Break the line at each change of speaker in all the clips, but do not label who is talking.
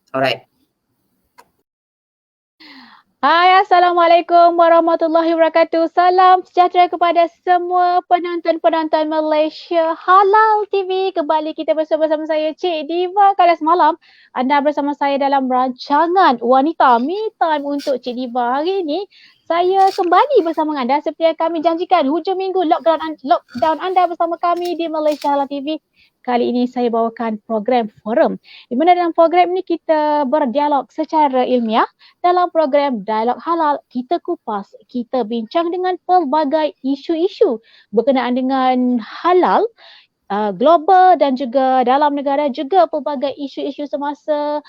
Alright.
Hai, Assalamualaikum warahmatullahi wabarakatuh. Salam sejahtera kepada semua penonton-penonton Malaysia Halal TV. Kembali kita bersama saya, Cik Diva. Kalau semalam anda bersama saya dalam rancangan Wanita Me Time untuk Cik Diva. Hari ini saya kembali bersama anda seperti yang kami janjikan. Hujung minggu lockdown anda bersama kami di Malaysia Halal TV. Kali ini saya bawakan program forum. Di mana dalam program ini kita berdialog secara ilmiah. Dalam program Dialog Halal, kita kupas, kita bincang dengan pelbagai isu-isu berkenaan dengan halal global dan juga dalam negara, juga pelbagai isu-isu semasa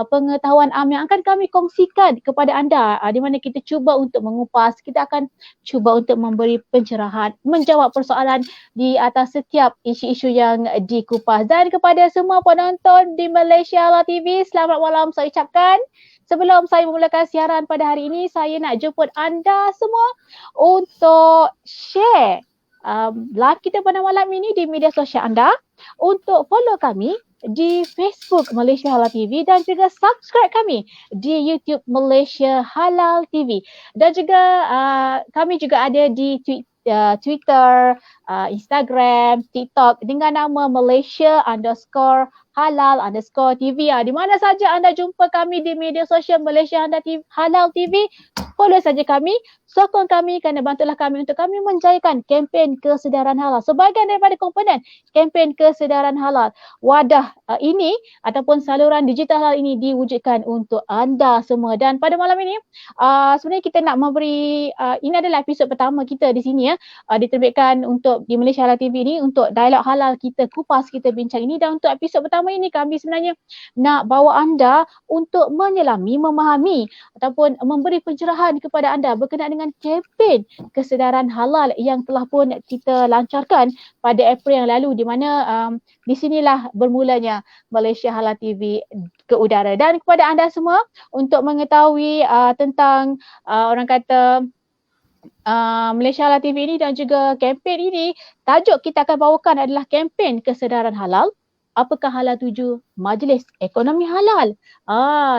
pengetahuan am yang akan kami kongsikan kepada anda, di mana kita cuba untuk mengupas, kita akan cuba untuk memberi pencerahan, menjawab persoalan di atas setiap isu-isu yang dikupas. Dan kepada semua penonton di Malaysia Halal TV, selamat malam saya ucapkan. Sebelum saya memulakan siaran pada hari ini, saya nak jemput anda semua untuk share live kita pada malam ini di media sosial anda, untuk follow kami di Facebook Malaysia Halal TV dan juga subscribe kami di YouTube Malaysia Halal TV. Dan juga kami juga ada di Twitter, Instagram, TikTok dengan nama Malaysia_Halal_TV. Di mana saja anda jumpa kami di media sosial Malaysia Halal TV, follow saja kami, sokong kami kerana bantulah kami untuk kami menjayakan kempen kesedaran halal. Sebahagian daripada komponen kempen kesedaran halal, wadah ini ataupun saluran digital halal ini diwujudkan untuk anda semua. Dan pada malam ini sebenarnya kita nak memberi, ini adalah episod pertama kita di sini diterbitkan untuk di Malaysia Halal TV ini untuk dialog halal, kita kupas, kita bincang ini. Dan untuk episod pertama ini kami sebenarnya nak bawa anda untuk menyelami, memahami ataupun memberi pencerahan kepada anda berkenaan dengan kempen kesedaran halal yang telah pun kita lancarkan pada April yang lalu, di mana di sinilah bermulanya Malaysia Halal TV ke udara. Dan kepada anda semua untuk mengetahui tentang orang kata Malaysia Halal TV ini dan juga kempen ini, tajuk kita akan bawakan adalah kempen kesedaran halal. Apakah halal tuju Majlis Ekonomi Halal?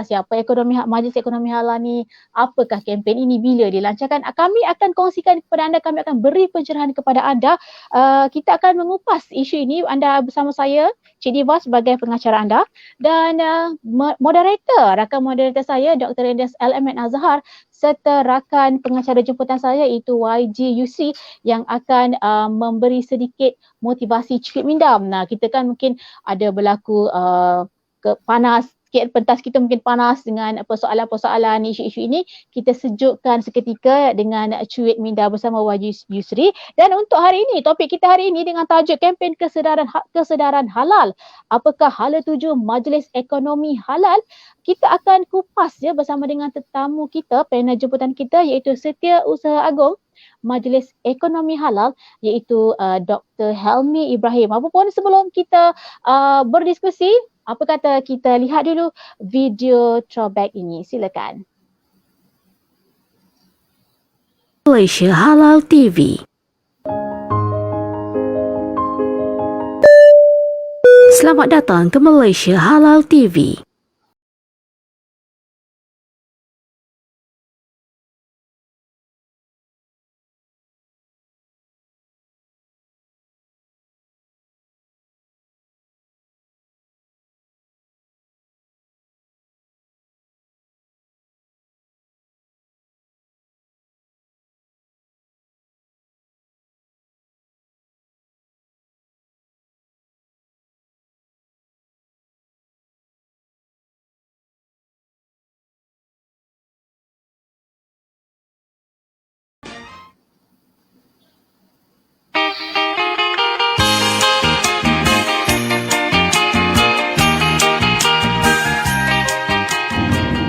Siapa Majlis Ekonomi Halal ni? Apakah kempen ini? Bila dilancarkan? Kami akan kongsikan kepada anda, kami akan beri pencerahan kepada anda. Kita akan mengupas isu ini. Anda bersama saya, Cik Diva, sebagai pengacara anda, dan rakan moderator saya, Dr. Endes LMN Azhar, serta rakan pengacara jemputan saya iaitu YGUC yang akan memberi sedikit motivasi cikit mindam. Kita kan mungkin ada berlaku panas sikit, pentas kita mungkin panas dengan persoalan-persoalan isu-isu ini. Kita sejukkan seketika dengan cuit minda bersama YG Yusri. Dan untuk hari ini, topik kita hari ini dengan tajuk kempen kesedaran halal. Apakah hala tuju Majlis Ekonomi Halal? Kita akan kupas bersama dengan tetamu kita, panel jemputan kita, iaitu Setiausaha Agong Majlis Ekonomi Halal, iaitu Dr. Helmi Ibrahim. Apapun sebelum kita berdiskusi, apa kata kita lihat dulu video throwback ini. Silakan.
Malaysia Halal TV. Selamat datang ke Malaysia Halal TV.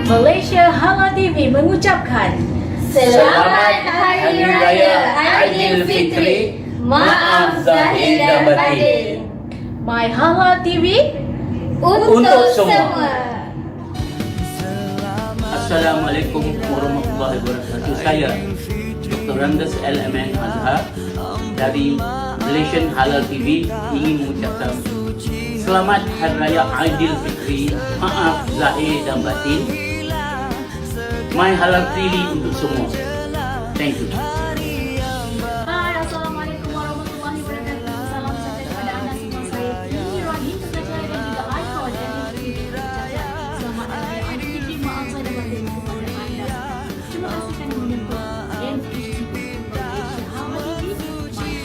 Malaysia Halal TV mengucapkan
Selamat Hari Raya Aidilfitri. Maaf zahir dan batin.
My Halal TV
Untuk semua.
Assalamualaikum warahmatullahi wabarakatuh. Saya Dr. Endes LMN Azhar dari Malaysian Halal TV ingin mengucapkan Selamat Hari Raya Aidilfitri. Maaf zahir dan batin. My Halal TV untuk semua. Thank you.
Hai, Assalamualaikum warahmatullahi wabarakatuh. Salam sejahtera kepada anda semua. Saya Tini Rani, pengacara dan juga ikon dari Selamat Hari Raya Aidilfitri. Maaf saya dapat beri kepada anda. Terima kasih kerana menonton MPC Malaysia Halal TV.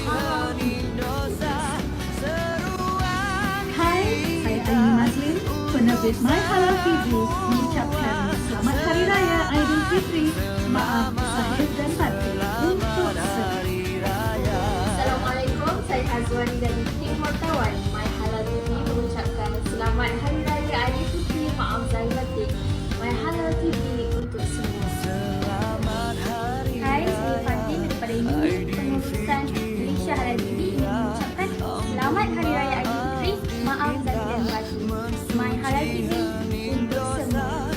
My Halal TV.
Hai, saya Aini Mazlin, penerbit My Halal TV mengucapkan Selamat Hari Raya Aidilfitri. Maaf zahir dan batin untuk semua.
Assalamualaikum, saya Azwani dari Tim Wartawan. My Halal TV mengucapkan Selamat Hari Raya Aidilfitri. Maaf zahir batin. My Halal TV untuk semua.
Hai, saya Fadli daripada Unit Pengurusan Malaysia Halal TV ingin mengucapkan Selamat Hari Raya Aidilfitri. Maaf zahir dan batin. My Halal TV untuk semua.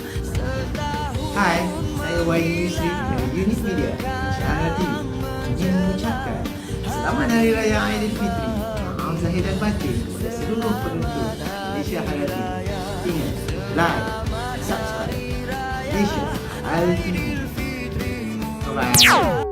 Hai, saya Wahid Yusri dari Unit Media Malaysia Halal TV ingin mengucapkan Selamat Hari Raya Aidilfitri. Maaf zahir dan batin kepada seluruh penonton Malaysia Halal TV. Ingat, like, subscribe Malaysia Halal TV. Bye-bye.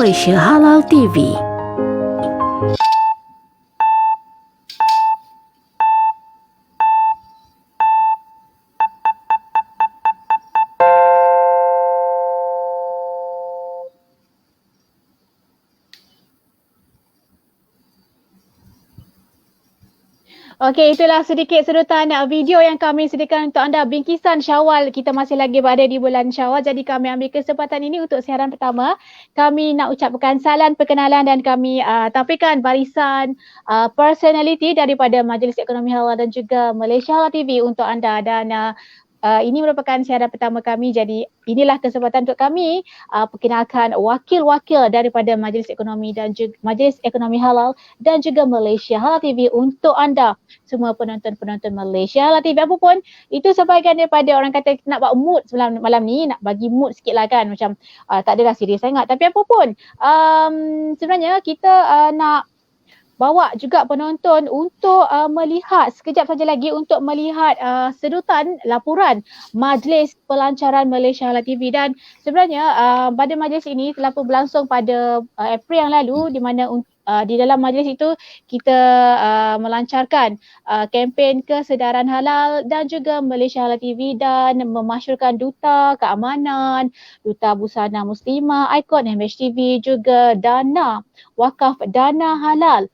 Malaysia Halal TV.
Okey, itulah sedikit sedutan video yang kami sediakan untuk anda. Bingkisan Syawal, kita masih lagi berada di bulan Syawal. Jadi kami ambil kesempatan ini untuk siaran pertama. Kami nak ucapkan salam perkenalan dan kami tampilkan barisan personality daripada Majlis Ekonomi Halal dan juga Malaysia Halal TV untuk anda. Dan ini merupakan siaran pertama kami, jadi inilah kesempatan untuk kami perkenalkan wakil-wakil daripada Majlis Ekonomi dan juga Majlis Ekonomi Halal dan juga Malaysia Halal TV untuk anda semua penonton-penonton Malaysia Halal TV. Apapun itu sebahagian daripada orang kata nak buat mood malam ni, nak bagi mood sikit lah kan, macam tak adalah serius sangat. Tapi apapun sebenarnya kita nak bawa juga penonton untuk melihat sekejap saja lagi untuk melihat sedutan laporan Majlis Pelancaran Malaysia Halal TV. Dan sebenarnya pada majlis ini telah pun berlangsung pada April yang lalu, di mana di dalam majlis itu kita melancarkan kempen kesedaran halal dan juga Malaysia Halal TV dan memasyurkan Duta Keamanan, Duta Busana Muslimah, ikon MHTV, juga Dana Wakaf Dana Halal.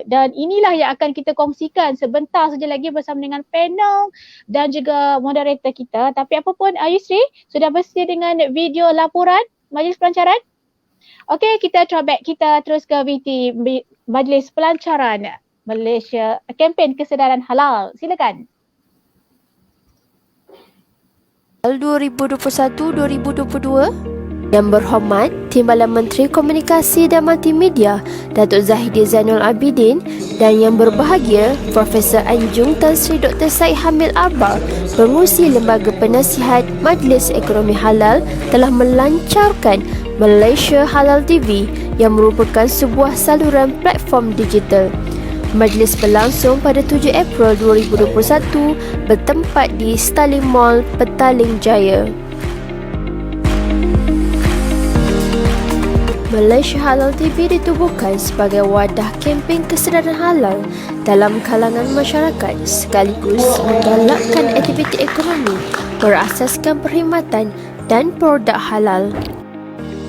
Dan inilah yang akan kita kongsikan sebentar saja lagi bersama dengan panel dan juga moderator kita. Tapi apapun, Yusri sudah bersedia dengan video laporan Majlis Pelancaran? Okey, kita throwback, kita terus ke VT Majlis Pelancaran Malaysia, kempen kesedaran halal. Silakan.
2021-2022. Yang berhormat Timbalan Menteri Komunikasi dan Multimedia Datuk Zahidi Zainul Abidin dan yang berbahagia Profesor Anjung Tan Sri Dr. Syed Hamid Akbar, Pengurusi Lembaga Penasihat Majlis Ekonomi Halal, telah melancarkan Malaysia Halal TV yang merupakan sebuah saluran platform digital. Majlis berlangsung pada 7 April 2021 bertempat di Starling Mall, Petaling Jaya. Malaysia Halal TV ditubuhkan sebagai wadah kempen kesedaran halal dalam kalangan masyarakat sekaligus menggalakkan aktiviti ekonomi berasaskan perkhidmatan dan produk halal.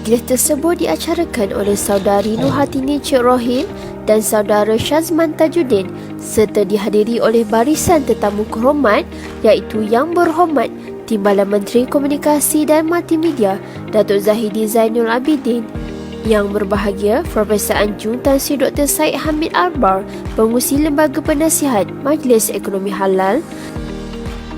Majlis tersebut diacarakan oleh Saudari Nurhatini Cik Rohim dan Saudara Syazman Tajuddin serta dihadiri oleh barisan tetamu kehormat iaitu Yang Berhormat Timbalan Menteri Komunikasi dan Multimedia Datuk Zahidi Zainul Abidin, Yang berbahagia Profesor Anjung Tan Sri Dr. Syed Hamid Akbar, Pengurusi Lembaga Penasihat Majlis Ekonomi Halal,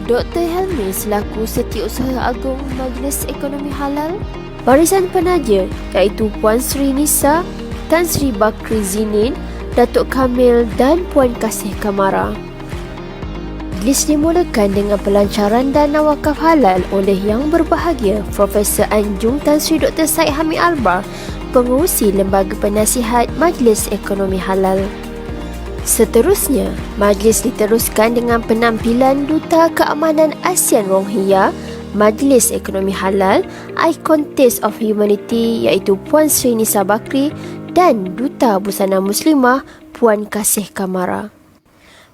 Dr. Helmi selaku Setiausaha Agung Majlis Ekonomi Halal, barisan penaja iaitu Puan Sri Nisa, Tan Sri Bakri Zinin, Datuk Kamil dan Puan Kasih Kamara. Majlis dimulakan dengan pelancaran dana wakaf halal oleh Yang Berbahagia Profesor Anjung Tan Sri Dr. Syed Hamid Albar, Pengerusi Lembaga Penasihat Majlis Ekonomi Halal. Seterusnya, majlis diteruskan dengan penampilan Duta Keamanan ASEAN Rohingya, Majlis Ekonomi Halal, Ikon Taste of Humanity iaitu Puan Sri Nisa Bakri dan Duta Busana Muslimah Puan Kasih Kamara.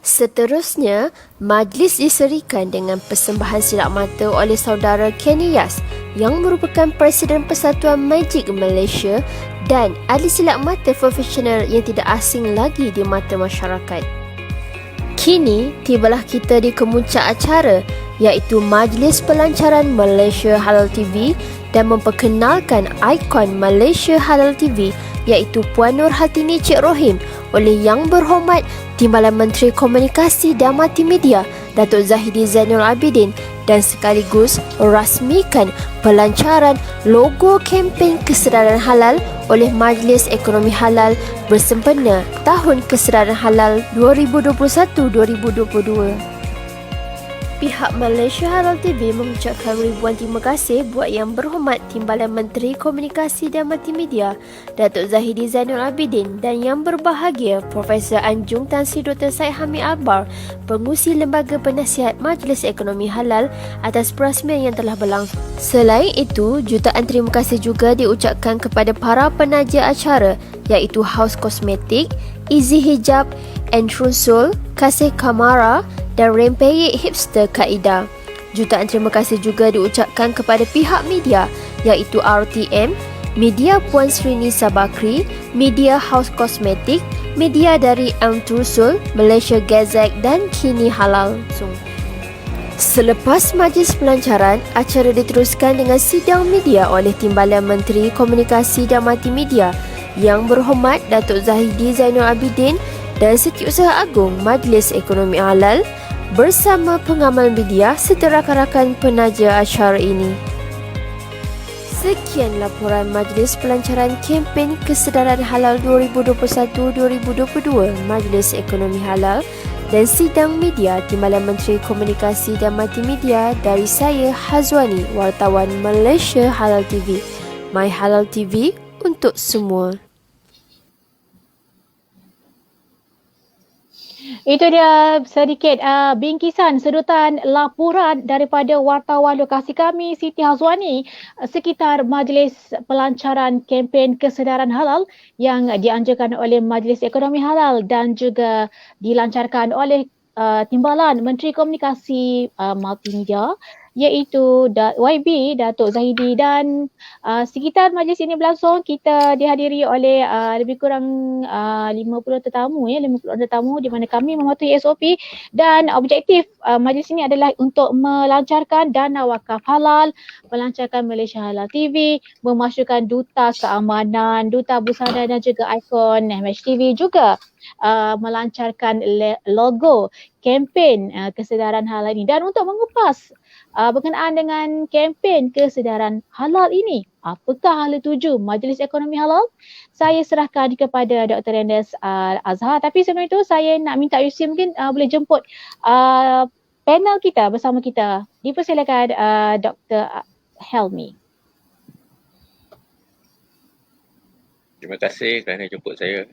Seterusnya, majlis diserikan dengan persembahan silap mata oleh saudara Kenny Yas yang merupakan Presiden Persatuan Magic Malaysia dan ahli silap mata profesional yang tidak asing lagi di mata masyarakat. Kini, tibalah kita di kemuncak acara iaitu Majlis Pelancaran Malaysia Halal TV dan memperkenalkan ikon Malaysia Halal TV iaitu Puan Nur Hartini Cik Rohim oleh Yang Berhormat Timbalan Menteri Komunikasi dan Multimedia Datuk Zahidi Zainul Abidin dan sekaligus merasmikan pelancaran logo kempen kesedaran halal oleh Majlis Ekonomi Halal bersempena Tahun Kesedaran Halal 2021-2022. Pihak Malaysia Halal TV mengucapkan ribuan terima kasih buat Yang Berhormat Timbalan Menteri Komunikasi dan Multimedia Datuk Zahidi Zainul Abidin dan Yang Berbahagia Profesor Anjung Tan Sri Dr. Syed Hamid Albar, Pengerusi Lembaga Penasihat Majlis Ekonomi Halal atas perasmian yang telah berlangsung. Selain itu, jutaan terima kasih juga diucapkan kepada para penaja acara iaitu House Kosmetik, Easy Hijab, Entrusul, Kasih Kamara dan Rempeyek Hipster Kaida. Jutaan terima kasih juga diucapkan kepada pihak media iaitu RTM, media Puan Sri Nisa Bakri, media House Kosmetik, media dari Entrusul, Malaysia Gazette dan Kini Halal. Selepas majlis pelancaran, acara diteruskan dengan sidang media oleh Timbalan Menteri Komunikasi dan Multimedia Yang Berhormat Datuk Zahidi Zainul Abidin dan Setiausaha Agung Majlis Ekonomi Halal bersama pengamal media serta rakan-rakan penaja acara ini. Sekian laporan Majlis Pelancaran Kempen Kesedaran Halal 2021-2022 Majlis Ekonomi Halal dan sidang media Timbalan Menteri Komunikasi dan Multimedia dari saya Hazwani, wartawan Malaysia Halal TV. My Halal TV untuk semua.
Itu dia sedikit bingkisan sedutan laporan daripada wartawan lokasi kami Siti Hazwani sekitar Majlis Pelancaran Kempen Kesedaran Halal yang dianjurkan oleh Majlis Ekonomi Halal dan juga dilancarkan oleh Timbalan Menteri Komunikasi Multimedia iaitu YB Datuk Zahidi dan sekitar majlis ini berlangsung kita dihadiri oleh lebih kurang 50 tetamu 50 tetamu di mana kami mematuhi SOP dan objektif majlis ini adalah untuk melancarkan dana wakaf halal, melancarkan Malaysia Halal TV, memasukkan duta keamanan, duta busana dan juga ikon MHTV juga melancarkan logo kempen kesedaran halal ini dan untuk mengupas berkenaan dengan kempen kesedaran halal ini. Apakah hala tuju Majlis Ekonomi Halal? Saya serahkan kepada Dr. Andes Azhar. Tapi sebelum itu saya nak minta Yusri mungkin boleh jemput panel kita bersama kita. Dipersilakan Dr. Helmi.
Terima kasih kerana jemput saya.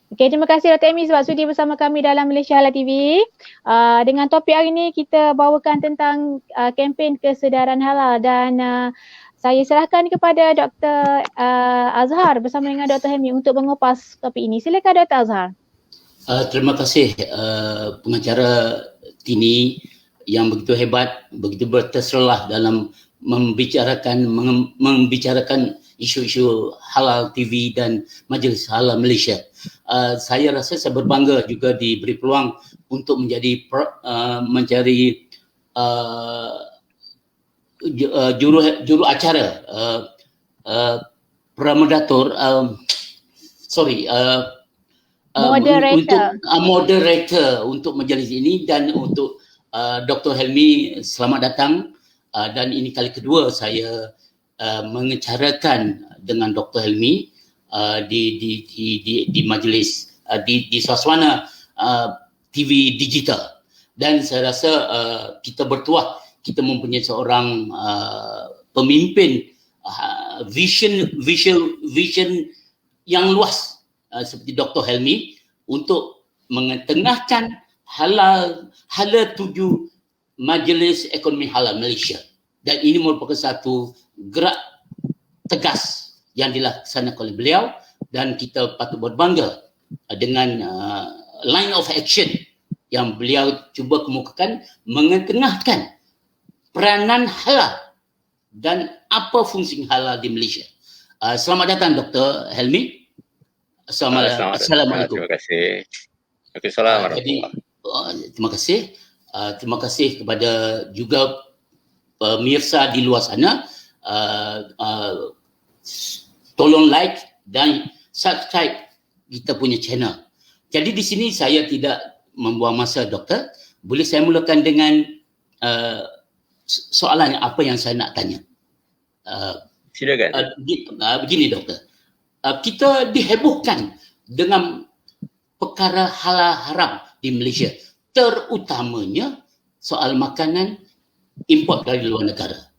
Okey, terima kasih Dr. Amy sebab sudi bersama kami dalam Malaysia Halal TV. Dengan topik hari ini kita bawakan tentang kempen kesedaran halal dan saya serahkan kepada Dr. Azhar bersama dengan Dr. Helmi untuk mengupas topik ini. Silakan Dr. Azhar.
Terima kasih pengacara Tini yang begitu hebat, begitu berterselah dalam membicarakan isu-isu halal TV dan Majlis Halal Malaysia. Saya rasa saya berbangga juga diberi peluang untuk mencari juru acara moderator untuk majlis ini dan untuk Dr. Helmi, selamat datang dan ini kali kedua saya mengecarakan dengan Dr. Helmi di majlis di suasana TV digital. Dan saya rasa kita bertuah, kita mempunyai seorang pemimpin vision yang luas seperti Dr. Helmi untuk mengetengahkan hala tuju Majlis Ekonomi Halal Malaysia. Dan ini merupakan satu gerak tegas yang dilaksanakan oleh beliau, dan kita patut berbangga dengan line of action yang beliau cuba kemukakan mengetengahkan peranan halal dan apa fungsi halal di Malaysia. Selamat datang Dr. Helmi. Assalamualaikum.
Terima kasih. Assalamualaikum.
Jadi terima kasih. Terima kasih kepada juga pemirsa di luar sana. Tolong like dan subscribe kita punya channel. Jadi di sini saya tidak membuang masa, doktor. Boleh saya mulakan dengan soalan apa yang saya nak tanya?
Silakan.
Begini doktor. Kita dihebohkan dengan perkara halal haram di Malaysia, terutamanya soal makanan import dari luar negara.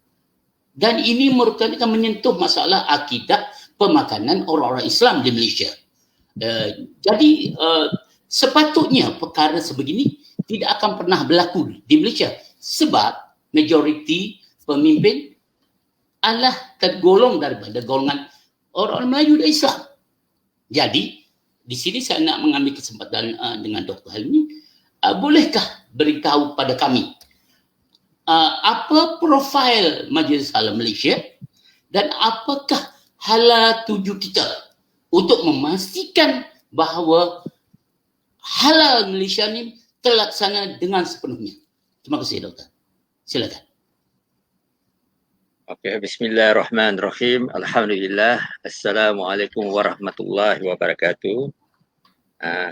Dan ini merupakan menyentuh masalah akidah pemakanan orang-orang Islam di Malaysia. Jadi sepatutnya perkara sebegini tidak akan pernah berlaku di Malaysia sebab majoriti pemimpin adalah tergolong daripada golongan orang Melayu dan Islam. Jadi di sini saya nak mengambil kesempatan dengan Dr. Helmi, bolehkah beritahu pada kami apa profil Majlis Halal Malaysia dan apakah hala tuju kita untuk memastikan bahawa halal Malaysia ni terlaksana dengan sepenuhnya. Terima kasih doktor. Silakan.
Okey, bismillahirrahmanirrahim. Alhamdulillah. Assalamualaikum warahmatullahi wabarakatuh.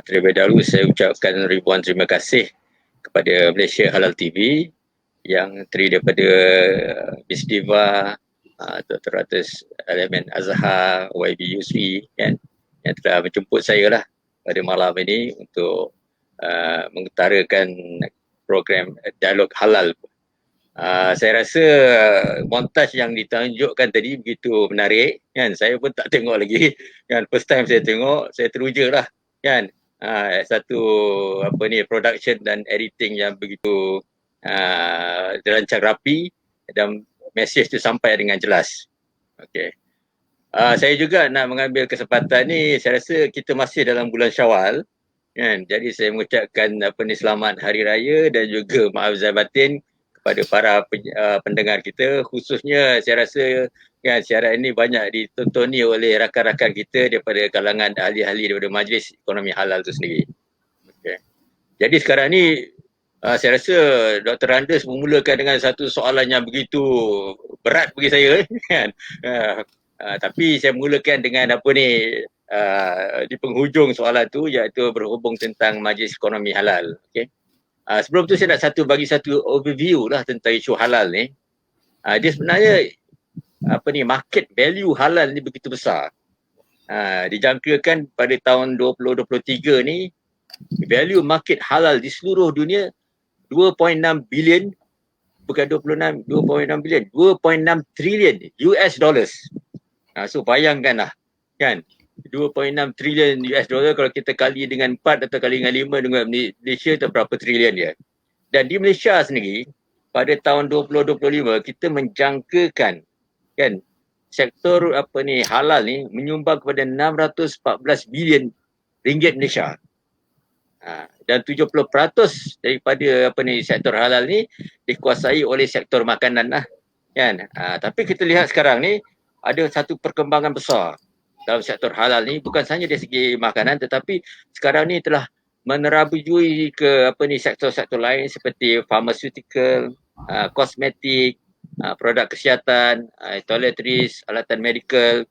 Terlebih dahulu saya ucapkan ribuan terima kasih kepada Malaysia Halal TV yang terdiri daripada Miss Diva, Dr. Ratus Elemen Azhar, YB Yusri kan, yang telah menjemput saya lah pada malam ini untuk mengutarakan program Dialog Halal. Saya rasa montaj yang ditunjukkan tadi begitu menarik kan, saya pun tak tengok lagi kan, first time saya tengok, saya teruja lah kan. Satu production dan editing yang begitu dirancang rapi dan mesej tu sampai dengan jelas. Okey. Saya juga nak mengambil kesempatan ni, saya rasa kita masih dalam bulan Syawal kan. Jadi saya mengucapkan selamat hari raya dan juga maaf zahir batin kepada para pendengar kita, khususnya saya rasa kan siaran ini banyak ditontoni oleh rakan-rakan kita daripada kalangan ahli-ahli daripada Majlis Ekonomi Halal itu sendiri. Okay. Jadi sekarang ni saya rasa Dr. Andes memulakan dengan satu soalan yang begitu berat bagi saya kan. Tapi saya mulakan dengan di penghujung soalan tu, iaitu berhubung tentang Majlis Ekonomi Halal. Okay. Sebelum tu saya nak bagi satu overview lah tentang isu halal ni. Dia sebenarnya market value halal ni begitu besar. Dijangkakan pada tahun 2023 ni value market halal di seluruh dunia 2.6 bilion, bukan 2.6 bilion, 2.6 trilion US dollars. So bayangkanlah kan, 2.6 trilion US dollar kalau kita kali dengan 4 atau kali dengan 5 dengan Malaysia tu berapa trilion dia. Dan di Malaysia sendiri pada tahun 2025 kita menjangkakan kan sektor halal ni menyumbang kepada 614 bilion ringgit Malaysia. Dan 70% daripada sektor halal ni dikuasai oleh sektor makanan lah kan. Tapi kita lihat sekarang ni ada satu perkembangan besar dalam sektor halal ni, bukan sahaja dari segi makanan tetapi sekarang ni telah menerabui ke sektor-sektor lain seperti pharmaceutical, kosmetik, produk kesihatan, toiletries, alatan medical,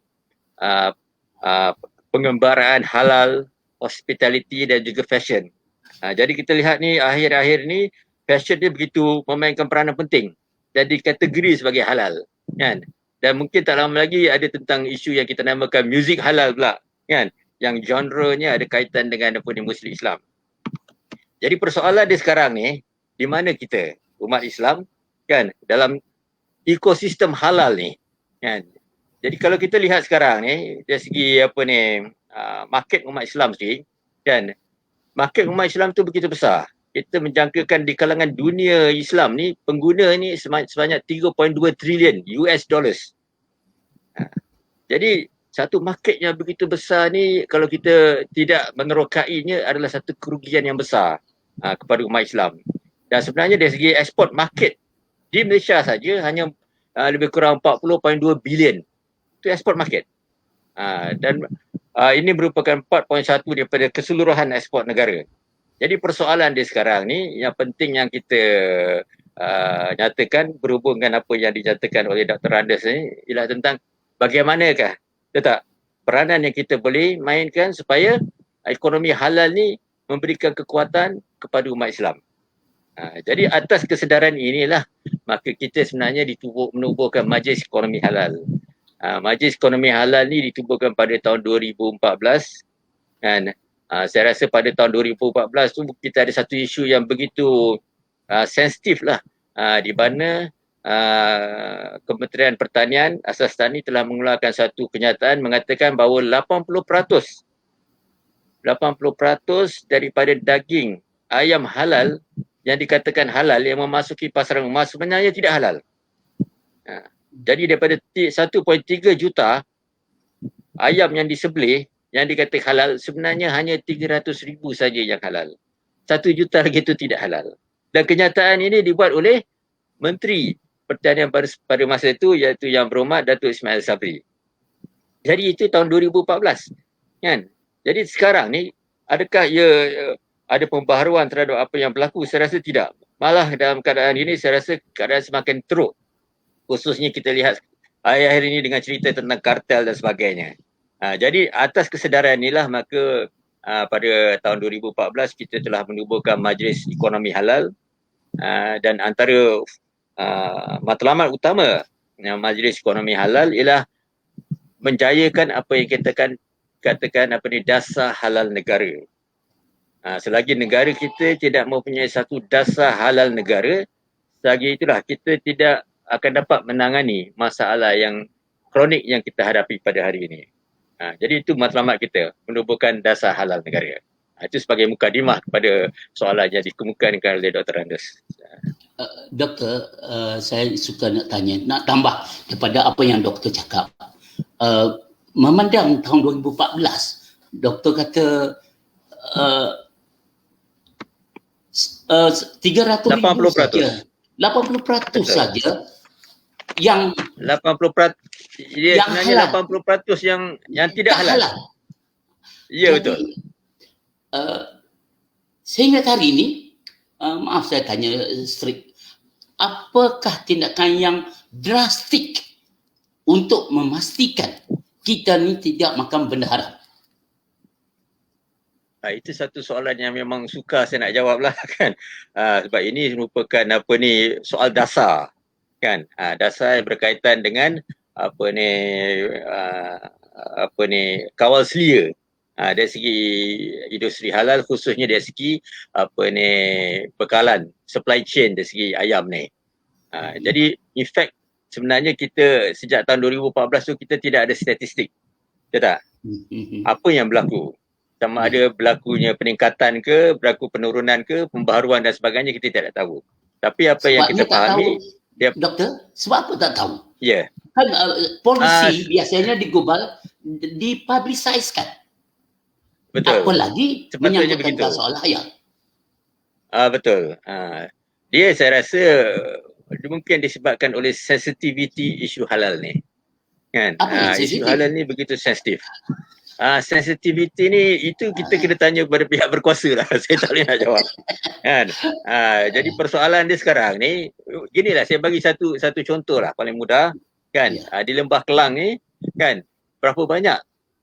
pengembaraan halal, hospitality dan juga fashion. Jadi kita lihat ni akhir-akhir ni fashion dia begitu memainkan peranan penting dan dikategori sebagai halal kan. Dan mungkin tak lama lagi ada tentang isu yang kita namakan muzik halal pula kan, yang genrenya ada kaitan dengan Muslim Islam. Jadi persoalan dia sekarang ni di mana kita umat Islam kan dalam ekosistem halal ni kan. Jadi kalau kita lihat sekarang ni dari segi market umat Islam sendiri kan, market umat Islam tu begitu besar. Kita menjangkakan di kalangan dunia Islam ni pengguna ni sebanyak 3.2 trilion US dollars. Jadi satu market yang begitu besar ni kalau kita tidak menerokainya adalah satu kerugian yang besar kepada umat Islam. Dan sebenarnya dari segi ekspor market di Malaysia saja hanya lebih kurang 40.2 bilion. Itu ekspor market. Dan ini merupakan 4.1 daripada keseluruhan ekspor negara. Jadi persoalan dia sekarang ni yang penting yang kita nyatakan berhubung dengan apa yang dinyatakan oleh Dr. Andes ni ialah tentang bagaimanakah peranan yang kita boleh mainkan supaya ekonomi halal ni memberikan kekuatan kepada umat Islam. Jadi atas kesedaran inilah maka kita sebenarnya menubuhkan Majlis Ekonomi Halal. Majlis Ekonomi Halal ni ditubuhkan pada tahun 2014 kan. Saya rasa pada tahun 2014 tu kita ada satu isu yang begitu sensitif lah di mana Kementerian Pertanian Asas Tani telah mengeluarkan satu kenyataan mengatakan bahawa 80% daripada daging ayam halal yang dikatakan halal yang memasuki pasaran emas sebenarnya tidak halal. Jadi daripada 1.3 juta ayam yang disembelih yang dikatakan halal sebenarnya hanya 300,000 saja yang halal. 1 juta lagi itu tidak halal. Dan kenyataan ini dibuat oleh Menteri Pertanian pada masa itu iaitu Yang Berhormat Datuk Ismail Sabri. Jadi itu tahun 2014 kan. Jadi sekarang ni adakah ada pembaharuan terhadap apa yang berlaku? Saya rasa tidak. Malah dalam keadaan ini saya rasa keadaan semakin teruk. Khususnya kita lihat akhir-akhir ini dengan cerita tentang kartel dan sebagainya. Jadi atas kesedaran inilah maka pada tahun 2014 kita telah menubuhkan Majlis Ekonomi Halal dan antara matlamat utama Majlis Ekonomi Halal ialah menjayakan apa yang kita katakan dasar halal negara. Selagi negara kita tidak mempunyai satu dasar halal negara, selagi itulah kita tidak akan dapat menangani masalah yang kronik yang kita hadapi pada hari ini. Jadi itu matlamat kita, menubuhkan dasar halal negara. Itu sebagai mukadimah kepada soalan yang dikemukakan oleh Dr. Andes.
Doktor, saya suka nak tanya, nak tambah kepada apa yang doktor cakap. Memandang tahun 2014, doktor kata 300,000 saja. 80% saja yang
80% dia
yang
sebenarnya
halal.
80% yang tidak halal. Ya, betul.
Sehingga hari ini, maaf saya tanya strict, apakah tindakan yang drastik untuk memastikan kita ni tidak makan benda haram?
Itu satu soalan yang memang sukar saya nak jawab lah kan. Sebab ini merupakan soal dasar kan. Dasar yang berkaitan dengan kawal selia dari segi industri halal, khususnya dari segi bekalan supply chain dari segi ayam ni. Jadi in fact sebenarnya kita sejak tahun 2014 tu kita tidak ada statistik. Betul tak? Apa yang berlaku? Sama ada berlakunya peningkatan ke, berlaku penurunan ke, pembaharuan dan sebagainya kita tidak tahu. Tapi apa yang kita fahami,
Doktor, sebab apa tak tahu?
Ya.
Kan polisi biasanya digubal, dipublicise-kan.
Betul.
Apalagi
Sepatutnya
menyangkutkan
begitu.
soal hayal.
Betul. Dia saya rasa mungkin disebabkan oleh sensitivity isu halal ni. Kan?
Apa yang
Isu
sensitif?
halal ni begitu sensitif. Sensitivity ni itu kita kena tanya kepada pihak berkuasa lah. Saya tak boleh nak jawab. Kan? Jadi persoalan dia sekarang ni, ginilah saya bagi satu contoh lah paling mudah. Kan? Di Lembah Kelang ni, kan, berapa banyak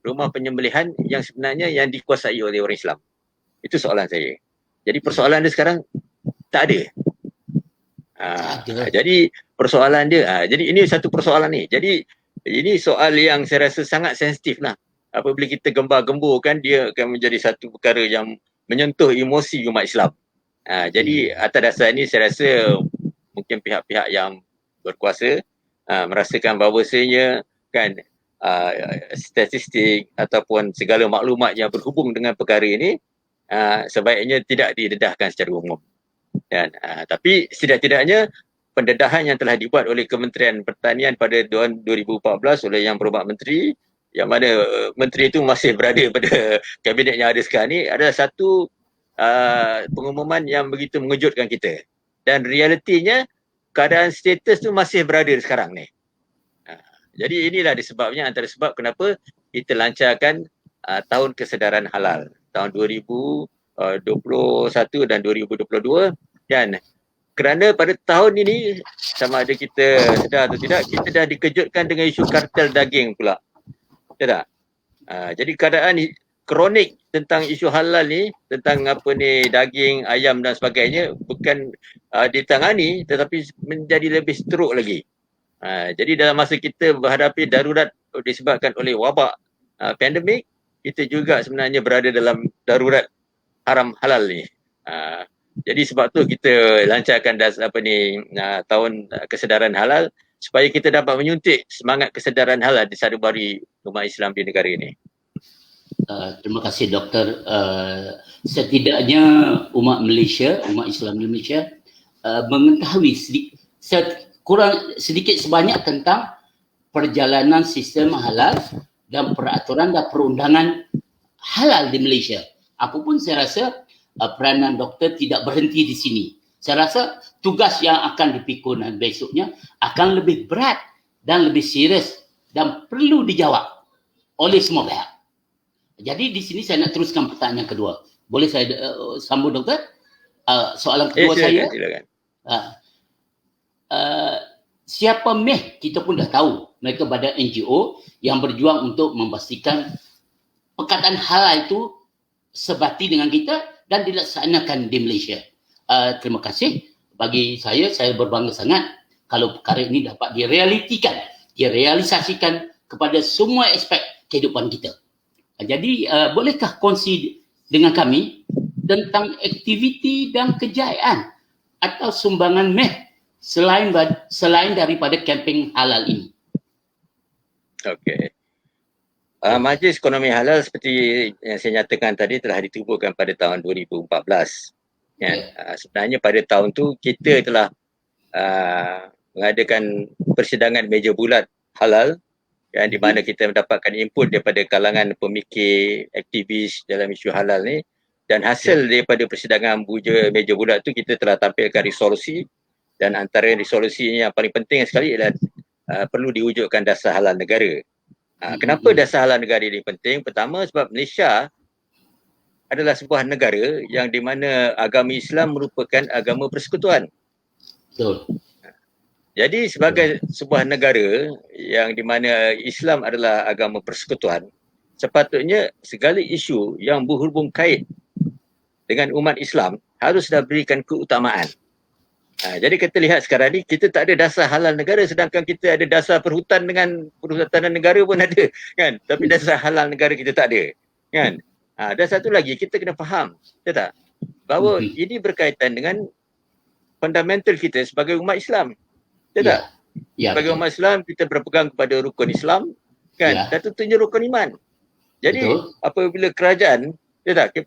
rumah penyembelihan yang sebenarnya yang dikuasai oleh orang Islam? Itu soalan saya. Jadi persoalan dia sekarang tak ada. Jadi persoalan dia, jadi ini satu persoalan ni. Jadi ini soal yang saya rasa sangat sensitif lah. Apabila kita gembar-gemburkan, dia akan menjadi satu perkara yang menyentuh emosi umat Islam. Jadi atas dasar ini saya rasa mungkin pihak-pihak yang berkuasa merasakan bahawasanya kan statistik ataupun segala maklumat yang berhubung dengan perkara ini sebaiknya tidak didedahkan secara umum. Tapi setidak-tidaknya pendedahan yang telah dibuat oleh Kementerian Pertanian pada tahun 2014 oleh Yang Berhormat Menteri, yang mana menteri itu masih berada pada kabinet yang ada sekarang ni, adalah satu pengumuman yang begitu mengejutkan kita. Dan realitinya keadaan status tu masih berada sekarang ni. Jadi inilah disebabnya, antara sebab kenapa kita lancarkan tahun kesedaran halal tahun 2021 dan 2022, dan kerana pada tahun ini sama ada kita sedar atau tidak, kita dah dikejutkan dengan isu kartel daging pula. Betul tak? Jadi keadaan kronik tentang isu halal ni, tentang daging, ayam dan sebagainya, bukan ditangani tetapi menjadi lebih teruk lagi. Jadi dalam masa kita berhadapi darurat disebabkan oleh wabak pandemik, kita juga sebenarnya berada dalam darurat haram halal ni. Jadi sebab tu kita lancarkan tahun kesedaran halal supaya kita dapat menyuntik semangat kesedaran halal di sadubari umat Islam di negara ini.
Terima kasih Doktor. Setidaknya umat Islam di Malaysia mengetahui sedikit sebanyak tentang perjalanan sistem halal dan peraturan dan perundangan halal di Malaysia. Apapun saya rasa peranan doktor tidak berhenti di sini. Saya rasa tugas yang akan dipikul besoknya akan lebih berat dan lebih serius dan perlu dijawab oleh semua pihak. Jadi di sini saya nak teruskan pertanyaan kedua. Boleh saya sambung doktor? Soalan kedua
silakan.
Siapa MEH kita pun dah tahu, mereka badan NGO yang berjuang untuk memastikan perkataan halal itu sebati dengan kita dan dilaksanakan di Malaysia. Terima kasih. Bagi saya berbangga sangat kalau perkara ini dapat direalisasikan kepada semua aspek kehidupan kita. Jadi bolehkah kongsi dengan kami tentang aktiviti dan kejayaan atau sumbangan MEH selain daripada kempen halal ini?
Okey. Majlis Ekonomi Halal seperti yang saya nyatakan tadi telah ditubuhkan pada tahun 2014. Sebenarnya pada tahun tu kita telah mengadakan persidangan meja bulat halal, di mana kita mendapatkan input daripada kalangan pemikir, aktivis dalam isu halal ni, dan hasil daripada persidangan meja bulat tu kita telah tampilkan resolusi, dan antara resolusi yang paling penting sekali adalah perlu diwujudkan dasar halal negara. Kenapa dasar halal negara ini penting? Pertama, sebab Malaysia adalah sebuah negara yang di mana agama Islam merupakan agama persekutuan.
Betul.
Jadi sebagai sebuah negara yang di mana Islam adalah agama persekutuan, sepatutnya segala isu yang berhubung kait dengan umat Islam haruslah berikan keutamaan. Jadi kita lihat sekarang ni kita tak ada dasar halal negara, sedangkan kita ada dasar perhutanan dengan perhutanan negara pun ada, kan? Tapi dasar halal negara kita tak ada, kan? Dan satu lagi kita kena faham, betul tak? Bahawa ini berkaitan dengan fundamental kita sebagai umat Islam, betul tak? Sebagai umat Islam kita berpegang kepada rukun Islam, kan? Dan tentunya rukun iman. Jadi apabila kerajaan,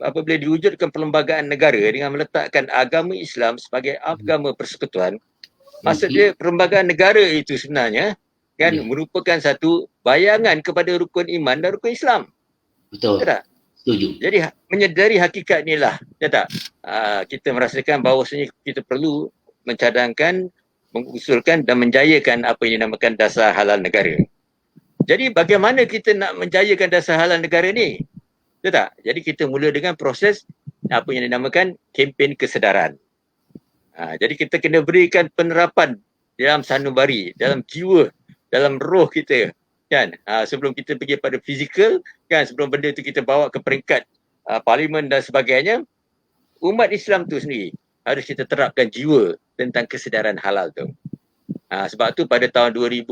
apabila diwujudkan perlembagaan negara dengan meletakkan agama Islam sebagai agama persekutuan, maksudnya perlembagaan negara itu sebenarnya merupakan satu bayangan kepada rukun iman dan rukun Islam.
Betul.
Tak?
Setuju.
Jadi menyedari hakikat inilah, kita merasakan bahawasanya kita perlu mencadangkan, mengusulkan dan menjayakan apa yang dinamakan dasar halal negara. Jadi bagaimana kita nak menjayakan dasar halal negara ni? Betul tak? Jadi kita mula dengan proses apa yang dinamakan kempen kesedaran. Jadi kita kena berikan penerapan dalam sanubari, dalam jiwa, dalam roh kita, kan? Sebelum kita pergi pada fizikal, kan? Sebelum benda itu kita bawa ke peringkat parlimen dan sebagainya, umat Islam tu sendiri harus kita terapkan jiwa tentang kesedaran halal tu. Sebab tu pada tahun 7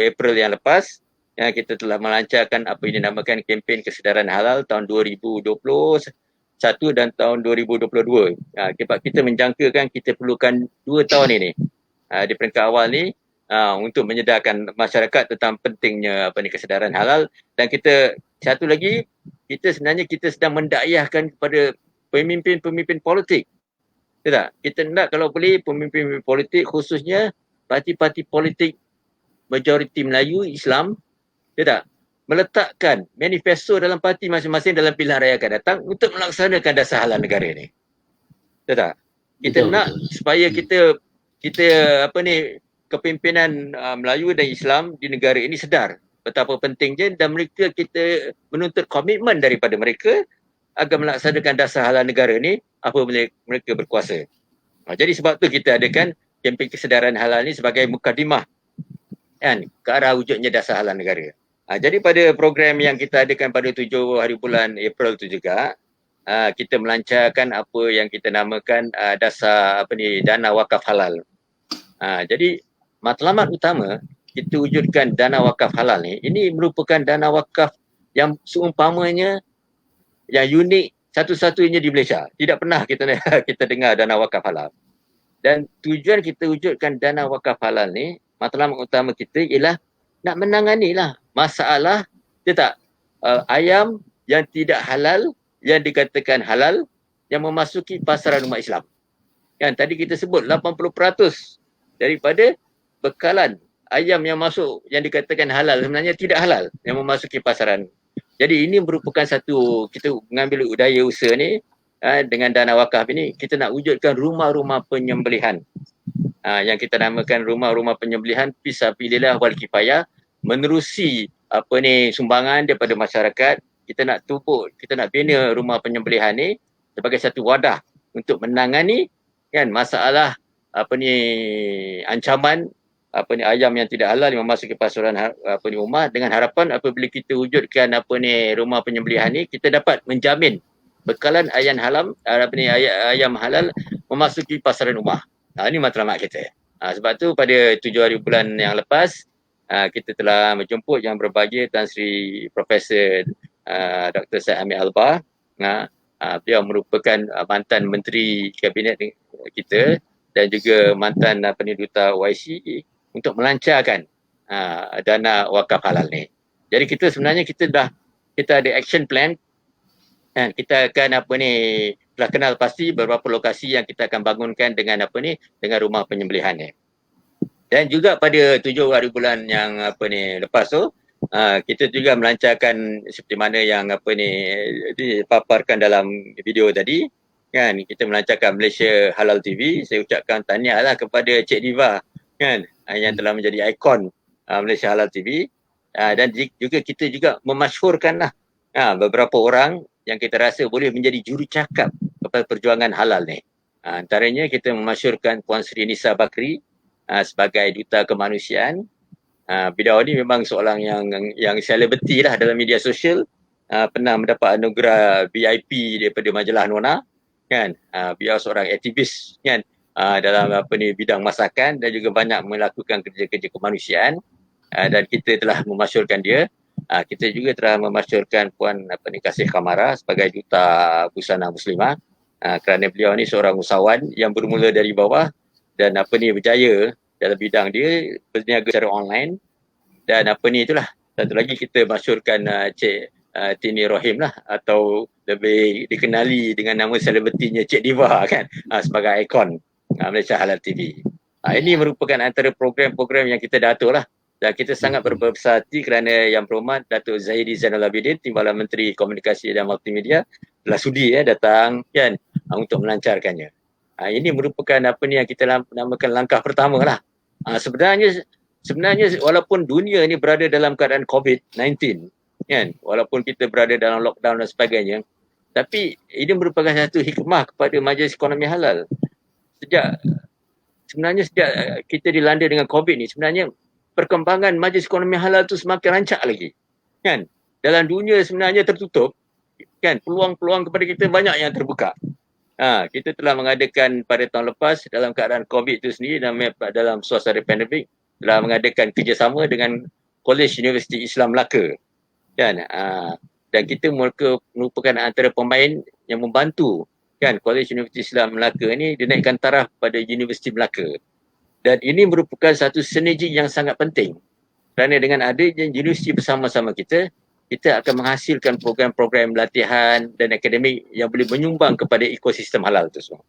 April yang lepas, kita telah melancarkan apa yang dinamakan kempen kesedaran halal tahun 2020 dan tahun 2022. Sebab kita menjangkakan kita perlukan 2 tahun ini di peringkat awal ni untuk menyedarkan masyarakat tentang pentingnya kesedaran halal. Dan kita satu lagi, kita sedang mendakwahkan kepada pemimpin-pemimpin politik. Tak? Kita nak kalau boleh pemimpin politik, khususnya parti-parti politik majoriti Melayu Islam, tak? Meletakkan manifesto dalam parti masing-masing dalam pilihan raya akan datang untuk melaksanakan dasar halal negara ni. Tak? Kita
Betul,
nak
betul.
supaya kita kepimpinan Melayu dan Islam di negara ini sedar betapa pentingnya, dan kita menuntut komitmen daripada mereka agar melaksanakan dasar halal negara ni apabila mereka berkuasa. Jadi sebab tu kita adakan kempen kesedaran halal ni sebagai mukadimah kan ke arah wujudnya dasar halal negara. Jadi pada program yang kita adakan pada 7 hari bulan April tu juga, kita melancarkan apa yang kita namakan dasar dana wakaf halal. Jadi matlamat utama kita wujudkan dana wakaf halal ni, ini merupakan dana wakaf yang seumpamanya yang unik, satu-satunya di Malaysia. Tidak pernah kita dengar dana wakaf halal. Dan tujuan kita wujudkan dana wakaf halal ni, matlamat utama kita ialah nak menanganilah masalah ayam yang tidak halal, yang dikatakan halal, yang memasuki pasaran umat Islam. Kan tadi kita sebut 80% daripada bekalan ayam yang masuk yang dikatakan halal sebenarnya tidak halal yang memasuki pasaran. Jadi ini merupakan satu, kita mengambil udaya usaha ni dengan dana wakaf ini, kita nak wujudkan rumah-rumah penyembelihan. Yang kita namakan rumah-rumah penyembelihan fisabilillah wal kifayah, menerusi sumbangan daripada masyarakat. Kita nak bina rumah penyembelihan ni sebagai satu wadah untuk menangani kan masalah ancaman ayam yang tidak halal yang memasuki pasaran umat, dengan harapan apabila kita wujudkan rumah penyembelihan ni, kita dapat menjamin bekalan ayam halal memasuki pasaran umat. Ini matlamat kita. Sebab tu pada 7 hari bulan yang lepas, kita telah menjemput yang berbahagia Tan Sri Profesor Dr. Syed Hamid Albar. Beliau merupakan mantan Menteri Kabinet kita dan juga mantan Duta OIC untuk melancarkan dana wakaf halal ni. Jadi kita ada action plan, dan kita akan telah kenal pasti beberapa lokasi yang kita akan bangunkan dengan dengan rumah penyembelihan ni. Dan juga pada 7 hari bulan yang lepas tu, kita juga melancarkan seperti mana yang dipaparkan dalam video tadi kan, kita melancarkan Malaysia Halal TV. Saya ucapkan tahniahlah kepada Cik Diva kan yang telah menjadi ikon Malaysia Halal TV, dan juga kita juga memasyhurkanlah beberapa orang yang kita rasa boleh menjadi jurucakap kepada perjuangan halal ni. Antaranya kita memasyhurkan Puan Sri Nisa Bakri sebagai duta kemanusiaan. Beliau ni memang seorang yang selebriti lah dalam media sosial, pernah mendapat anugerah VIP daripada majalah Nona kan. Beliau seorang aktivis kan dalam bidang masakan dan juga banyak melakukan kerja-kerja kemanusiaan, dan kita telah memasyhurkan dia. Kita juga telah memasyhurkan Puan Kasih Kamara sebagai duta busana muslimah, kerana beliau ni seorang usahawan yang bermula dari bawah dan berjaya dalam bidang dia, berniaga secara online. Dan itulah satu lagi kita masyhurkan Cik Tini Rohim lah, atau lebih dikenali dengan nama selebritinya Cik Diva kan, sebagai ikon Malaysia Halal TV. Ini merupakan antara program-program yang kita atur lah. Dan kita sangat berbesar hati kerana Yang Berhormat Datuk Zahidi Zainal Abidin, Timbalan Menteri Komunikasi dan Multimedia, telah sudi datang kan untuk melancarkannya. Ini merupakan yang kita namakan langkah pertama lah. Sebenarnya walaupun dunia ni berada dalam keadaan COVID-19 kan, walaupun kita berada dalam lockdown dan sebagainya, tapi ini merupakan satu hikmah kepada Majlis Ekonomi Halal. Sejak kita dilanda dengan COVID ni, sebenarnya perkembangan Majlis Ekonomi Halal tu semakin rancak lagi kan. Dalam dunia sebenarnya tertutup kan, peluang-peluang kepada kita banyak yang terbuka. Kita telah mengadakan pada tahun lepas dalam keadaan COVID itu sendiri, dalam suasana pandemik, telah mengadakan kerjasama dengan College Universiti Islam Melaka kan. dan kita merupakan antara pemain yang membantu kan College Universiti Islam Melaka ni dinaikkan taraf pada Universiti Melaka. Dan ini merupakan satu sinergi yang sangat penting. Kerana dengan adanya universiti bersama-sama kita akan menghasilkan program-program latihan dan akademik yang boleh menyumbang kepada ekosistem halal itu semua.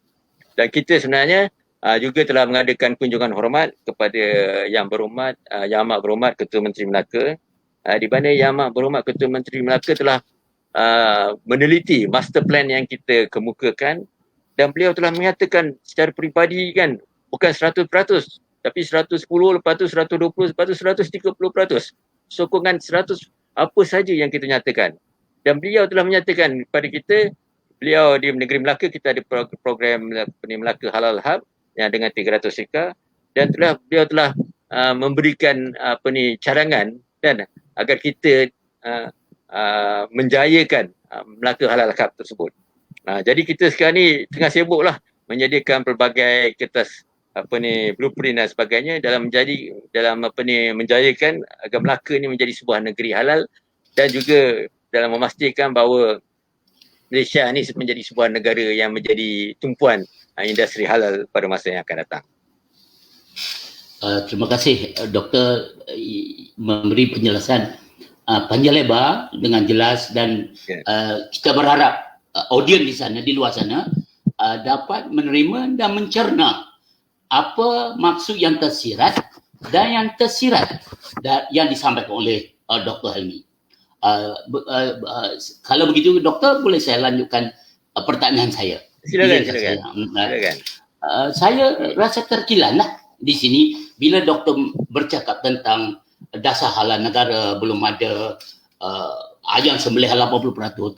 Dan kita sebenarnya juga telah mengadakan kunjungan hormat kepada Yang Berhormat Yang Amat Berhormat Ketua Menteri Melaka, di mana Yang Amat Berhormat Ketua Menteri Melaka telah meneliti master plan yang kita kemukakan, dan beliau telah menyatakan secara peribadi kan, bukan 100%, tapi 110, lepas tu 120, lepas tu 130%. Sokongan 100 apa saja yang kita nyatakan. Dan beliau telah menyatakan kepada kita, beliau di Negeri Melaka kita ada program Melaka Halal Hub yang dengan 300 ekar, dan beliau telah memberikan carangan dan agar kita menjayakan Melaka Halal Cup tersebut. Jadi kita sekarang ni tengah sibuklah menyediakan pelbagai kertas blueprint dan sebagainya dalam menjayakan agar Melaka ni menjadi sebuah negeri halal, dan juga dalam memastikan bahawa Malaysia ni menjadi sebuah negara yang menjadi tumpuan industri halal pada masa yang akan datang.
Terima kasih Doktor memberi penjelasan panjang lebar dengan jelas, dan kita berharap audiens di sana, di luar sana dapat menerima dan mencerna apa maksud yang tersirat dan yang tersirat yang disampaikan oleh Dr. Helmi. Kalau begitu Doktor, boleh saya lanjutkan pertanyaan saya?
Silakan.
Saya rasa terkilanlah di sini bila Doktor bercakap tentang dasar halal negara, belum ada ayam sembelih halal 80%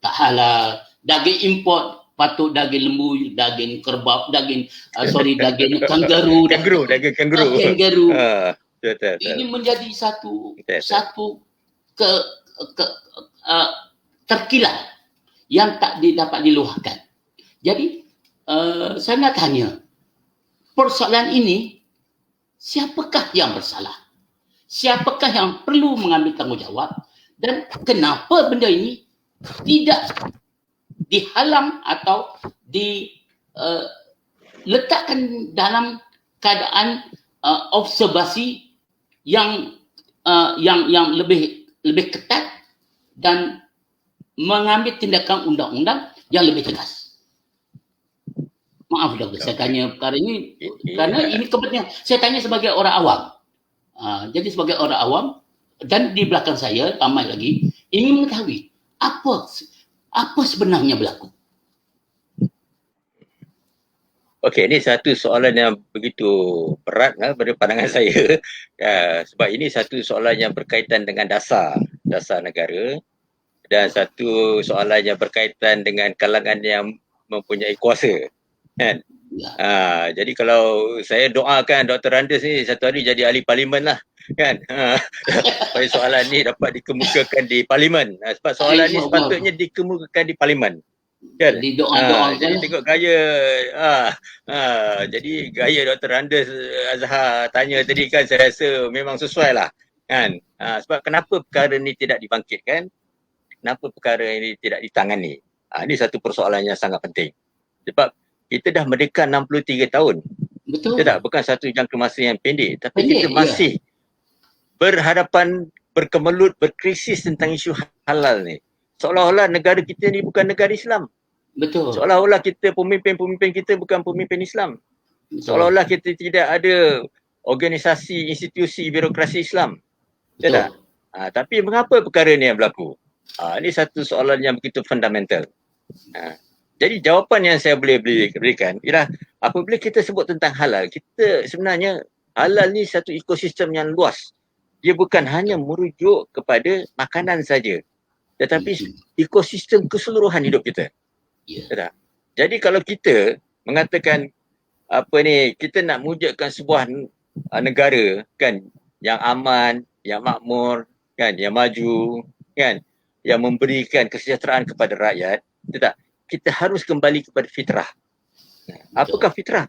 tak halal, daging import patut daging lembu, daging kerbau, daging kangaroo.
Daging kangaroo. Betul.
Ini menjadi satu terkilat yang tak dapat diluahkan. Jadi saya nak tanya, persoalan ini siapakah yang bersalah? Siapakah yang perlu mengambil tanggungjawab, dan kenapa benda ini tidak dihalang atau diletakkan dalam keadaan observasi yang lebih ketat dan mengambil tindakan undang-undang yang lebih tegas. Maaf Doktor, saya tanya perkara ini kerana ini kepentingan. Saya tanya sebagai orang awam. Jadi sebagai orang awam, dan di belakang saya ramai lagi ingin mengetahui apa sebenarnya berlaku.
Okey, ini satu soalan yang begitu berat pada pandangan saya. Sebab ini satu soalan yang berkaitan dengan dasar negara, dan satu soalan yang berkaitan dengan kalangan yang mempunyai kuasa. Kan? Jadi kalau saya doakan Dr. Andes ni satu hari jadi ahli parlimen lah, kan? Supaya soalan ni dapat dikemukakan di parlimen. Sebab soalan ni sepatutnya dikemukakan di parlimen. Kan? Jadi tengok gaya jadi gaya Dr. Andes Azhar tanya tadi kan, saya rasa memang sesuai lah, kan? Sebab kenapa perkara ni tidak dibangkitkan? Kenapa perkara ini tidak ditangani? Ini satu persoalan yang sangat penting. Sebab kita dah merdeka 63 tahun.
Betul.
Tidak, bukan satu jangka masa yang pendek. Tapi kita masih berkemelut, berkrisis tentang isu halal ni. Seolah-olah negara kita ni bukan negara Islam.
Betul.
Seolah-olah kita pemimpin-pemimpin kita bukan pemimpin Islam.
Betul.
Seolah-olah kita tidak ada organisasi, institusi, birokrasi Islam. Tidak. Tapi mengapa perkara ni yang berlaku? Ini satu soalan yang begitu fundamental. Jadi jawapan yang saya boleh berikan ialah apabila kita sebut tentang halal, kita sebenarnya halal ni satu ekosistem yang luas. Dia bukan hanya merujuk kepada makanan saja, tetapi ekosistem keseluruhan hidup kita. Jadi kalau kita mengatakan kita nak mewujudkan sebuah negara kan yang aman, yang makmur, kan, yang maju, kan, yang memberikan kesejahteraan kepada rakyat, tidak, kita harus kembali kepada fitrah. Apakah fitrah?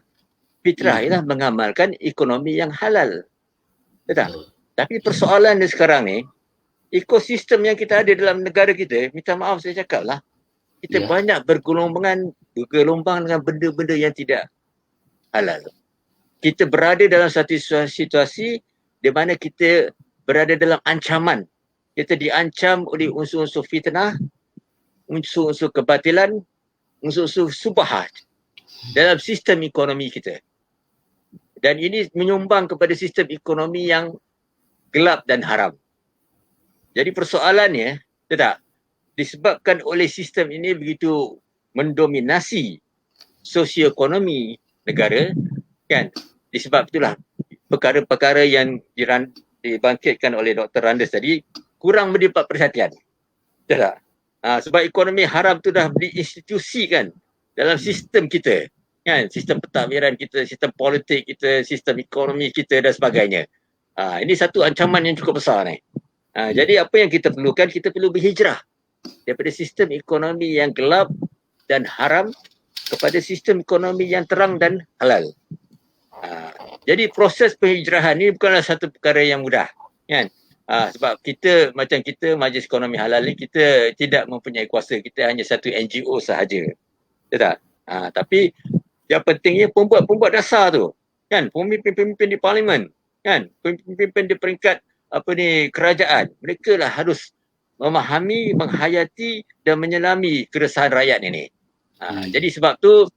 Fitrah ialah mengamalkan ekonomi yang halal. Betul? Tapi persoalan di sekarang ni, ekosistem yang kita ada dalam negara kita, minta maaf saya cakap lah, kita banyak bergelombang dengan benda-benda yang tidak halal. Kita berada dalam satu situasi di mana kita berada dalam ancaman. Kita diancam oleh unsur-unsur fitnah, unsur-unsur kebatilan, unsur-unsur subahat dalam sistem ekonomi kita. Dan ini menyumbang kepada sistem ekonomi yang gelap dan haram. Jadi persoalannya, tidak, disebabkan oleh sistem ini begitu mendominasi sosioekonomi negara, kan? Disebab itulah perkara-perkara yang dibangkitkan oleh Dr. Randes tadi kurang mendapat perhatian. Tak? Sebab ekonomi haram tu dah diinstitusikan dalam sistem kita. Kan? Sistem pentadbiran kita, sistem politik kita, sistem ekonomi kita dan sebagainya. Ini satu ancaman yang cukup besar ni. Jadi apa yang kita perlukan, kita perlu berhijrah daripada sistem ekonomi yang gelap dan haram kepada sistem ekonomi yang terang dan halal. Jadi proses penghijrahan ni bukanlah satu perkara yang mudah, kan? Sebab kita, macam kita Majlis Ekonomi Halal ni, kita tidak mempunyai kuasa, kita hanya satu NGO sahaja. Tak? Tapi yang pentingnya pembuat dasar tu, kan? Pemimpin-pemimpin di parlimen, kan? Pemimpin di peringkat kerajaan, mereka lah harus memahami, menghayati dan menyelami keresahan rakyat ini. Jadi sebab tu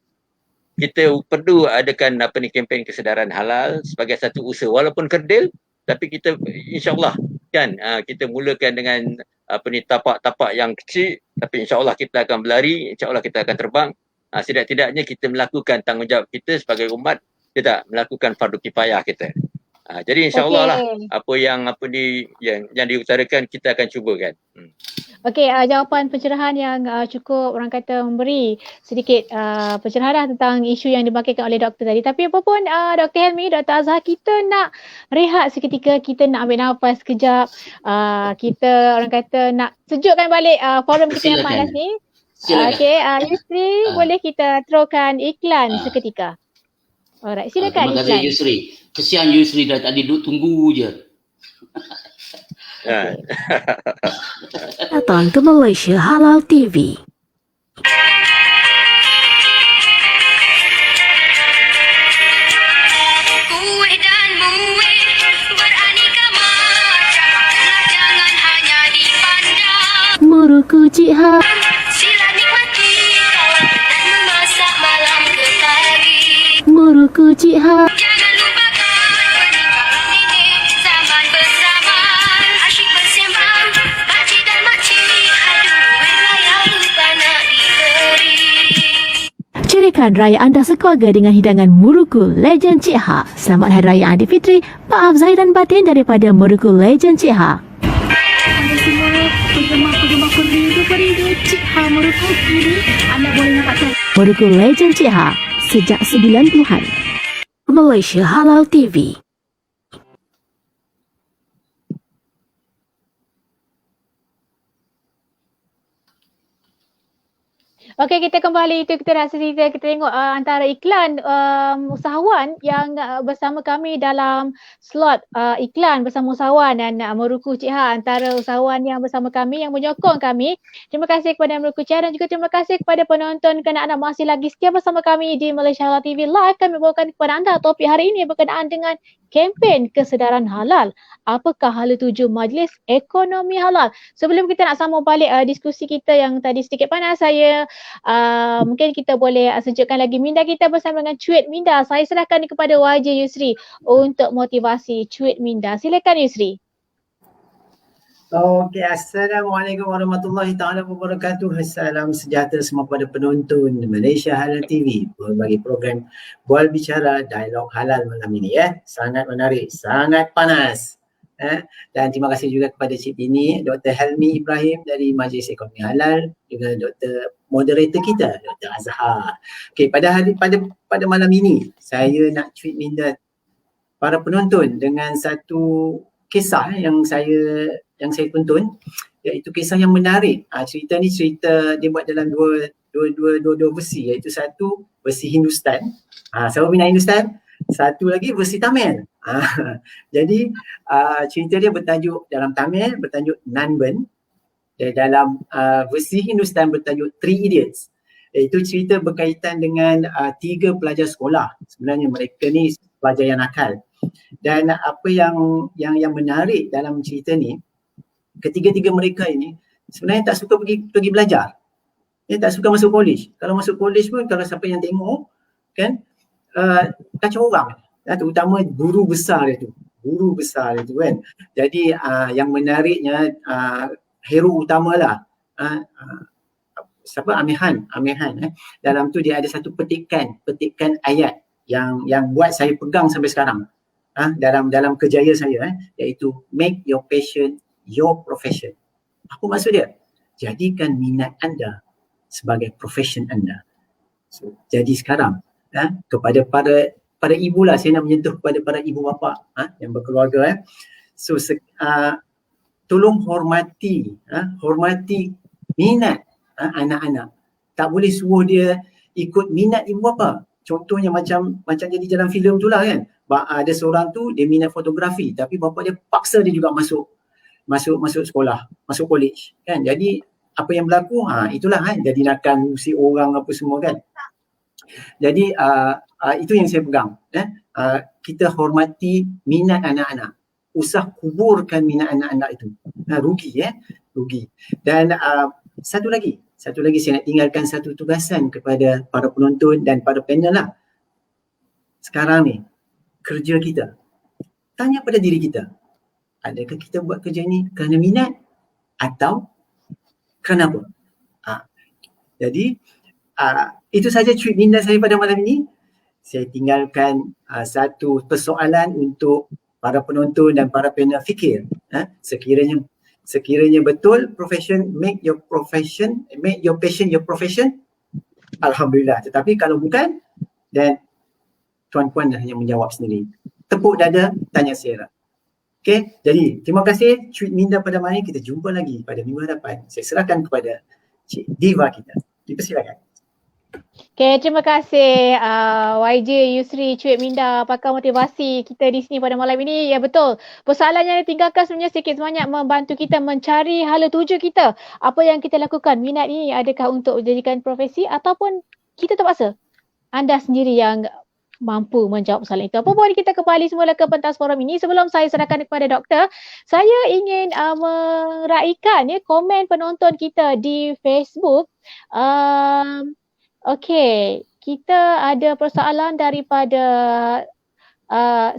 kita perlu adakan kempen kesedaran halal sebagai satu usaha, walaupun kerdil, tapi kita insya-Allah kan kita mulakan dengan tapak-tapak yang kecil, tapi insya-Allah kita akan berlari, insya-Allah kita akan terbang. Setidak-tidaknya kita melakukan tanggungjawab kita sebagai umat, kita melakukan fardu kifayah kita. Jadi insya-Allah lah apa yang diutarakan kita akan cubakan.
Okey, jawapan pencerahan yang cukup orang kata memberi sedikit pencerahan tentang isu yang dibangkitkan oleh doktor tadi. Tapi apapun Dr. Helmi, Dr. Azhar, kita nak rehat seketika, kita nak ambil nafas sekejap. Kita orang kata nak sejukkan balik forum kita yang panas ni. Okey, Yusri, boleh kita throw-kan iklan seketika. Alright, silakan
iklan. Terima kasih Yusri. Kesian Yusri dah tadi duduk tunggu je.
Datang ke Malaysia Halal TV.
Kuih dan muih beraneka macam, jangan hanya dipandang.
Muruku jihad.
Sila nikmati kawan dan memasak malam ke pagi.
Muruku jihad.
Jangan lupakan peninggalan nenek zaman bersama. Asyik bersembang, pakcik dan makcik. Aduh, raya lupa nak diberi.
Cerikan raya anda sekeluarga dengan hidangan Muruku Legend Cik Ha. Selamat Hari Raya Aidilfitri. Maaf zahir dan batin daripada Muruku Legend Cik Ha.
Anda semua penggemar-penggemar peridu Cik Ha Muruku ini, anda boleh dapatkan
Muruku Legend Cik Ha sejak 90-an. Malaysia Halal TV.
Okey, kita kembali. Itu kita nak cerita, kita tengok antara iklan usahawan yang bersama kami dalam slot iklan bersama usahawan dan Muruku Cik Ha, antara usahawan yang bersama kami yang menyokong kami. Terima kasih kepada Muruku Cik Ha dan juga terima kasih kepada penonton kerana anda masih lagi setia bersama kami di Malaysia Halal TV Live. Kami bawakan kepada anda topik hari ini berkenaan dengan kempen kesedaran halal. Apakah hala tuju Majlis Ekonomi Halal? Sebelum kita nak sambung balik diskusi kita yang tadi sedikit panas, saya mungkin kita boleh sejukkan lagi minda kita bersama dengan Cuit Minda. Saya serahkan kepada YJ Yusri untuk motivasi Cuit Minda. Silakan Yusri.
Okey, Assalamualaikum warahmatullahi taala wabarakatuh. Salam sejahtera semua kepada penonton Malaysia Halal TV. Berbagi program Bual Bicara Dialog Halal malam ini ya. Sangat menarik, sangat panas. Dan terima kasih juga kepada Cik Tini, Dr. Helmi Ibrahim dari Majlis Ekonomi Halal, juga Dr. Moderator kita, Dr. Azhar. Okey, pada malam ini saya nak tweet minda para penonton dengan satu kisah yang saya tonton, iaitu kisah yang menarik. Cerita ni dia buat dalam dua versi, iaitu satu versi Hindustan. Siapa minat Hindustan? Satu lagi versi Tamil.
Jadi cerita dia bertajuk dalam Tamil bertajuk Nanban, dan dalam versi Hindustan bertajuk Three Idiots. Itu cerita berkaitan dengan 3 pelajar sekolah. Sebenarnya mereka ni pelajar yang nakal. Dan apa yang menarik dalam cerita ni, ketiga-tiga mereka ini sebenarnya tak suka pergi belajar. Dia tak suka masuk college. Kalau masuk college pun, kalau siapa yang tengok kan, kacau orang. Terutama guru besar dia tu kan. Jadi yang menariknya hero utama lah, siapa, Amihan. Dalam tu dia ada satu petikan ayat yang buat saya pegang sampai sekarang dalam kerjaya saya, iaitu make your passion your profession. Apa maksud dia? Jadikan minat anda sebagai profession anda. So, jadi sekarang kepada para ibu lah, saya nak menyentuh kepada para ibu bapa yang berkeluarga. So tolong hormati minat anak-anak. Tak boleh suruh dia ikut minat ibu bapa. Contohnya macam jadi dalam filem tu lah kan. Ada seorang tu dia minat fotografi, tapi bapa dia paksa dia juga masuk sekolah, masuk college kan. Jadi apa yang berlaku, itulah jadi nakal si orang apa semua kan. Jadi itu yang saya pegang. Kita hormati minat anak-anak. Usah kuburkan minat anak-anak itu. Rugi. Dan satu lagi saya nak tinggalkan satu tugasan kepada para penonton dan para panel lah. Sekarang ni kerja kita, tanya pada diri kita, adakah kita buat kerja ni kerana minat atau kerana apa? Jadi itu saja tweet minda saya pada malam ini. Saya tinggalkan satu persoalan untuk para penonton dan para panel fikir. Sekiranya betul make your passion your profession, alhamdulillah. Tetapi kalau bukan, dan tuan-puan hanya menjawab sendiri. Tepuk dada, tanya Sierra. Okay, jadi terima kasih tweet minda pada malam ini. Kita jumpa lagi pada minggu hadapan. Saya serahkan kepada Cik Diva kita. Dipersilakan.
Okay, terima kasih YJ Yusri Cuit Minda, pakar motivasi kita di sini pada malam ini. Ya betul, persoalan yang ditinggalkan sebenarnya sedikit sebanyak membantu kita mencari hala tuju kita. Apa yang kita lakukan, minat ini adakah untuk dijadikan profesi ataupun kita terpaksa? Anda sendiri yang mampu menjawab soalan itu. Apa boleh kita kembali semula ke pentas forum ini. Sebelum saya serahkan kepada doktor, saya ingin meraihkan komen penonton kita di Facebook. Okey, kita ada persoalan daripada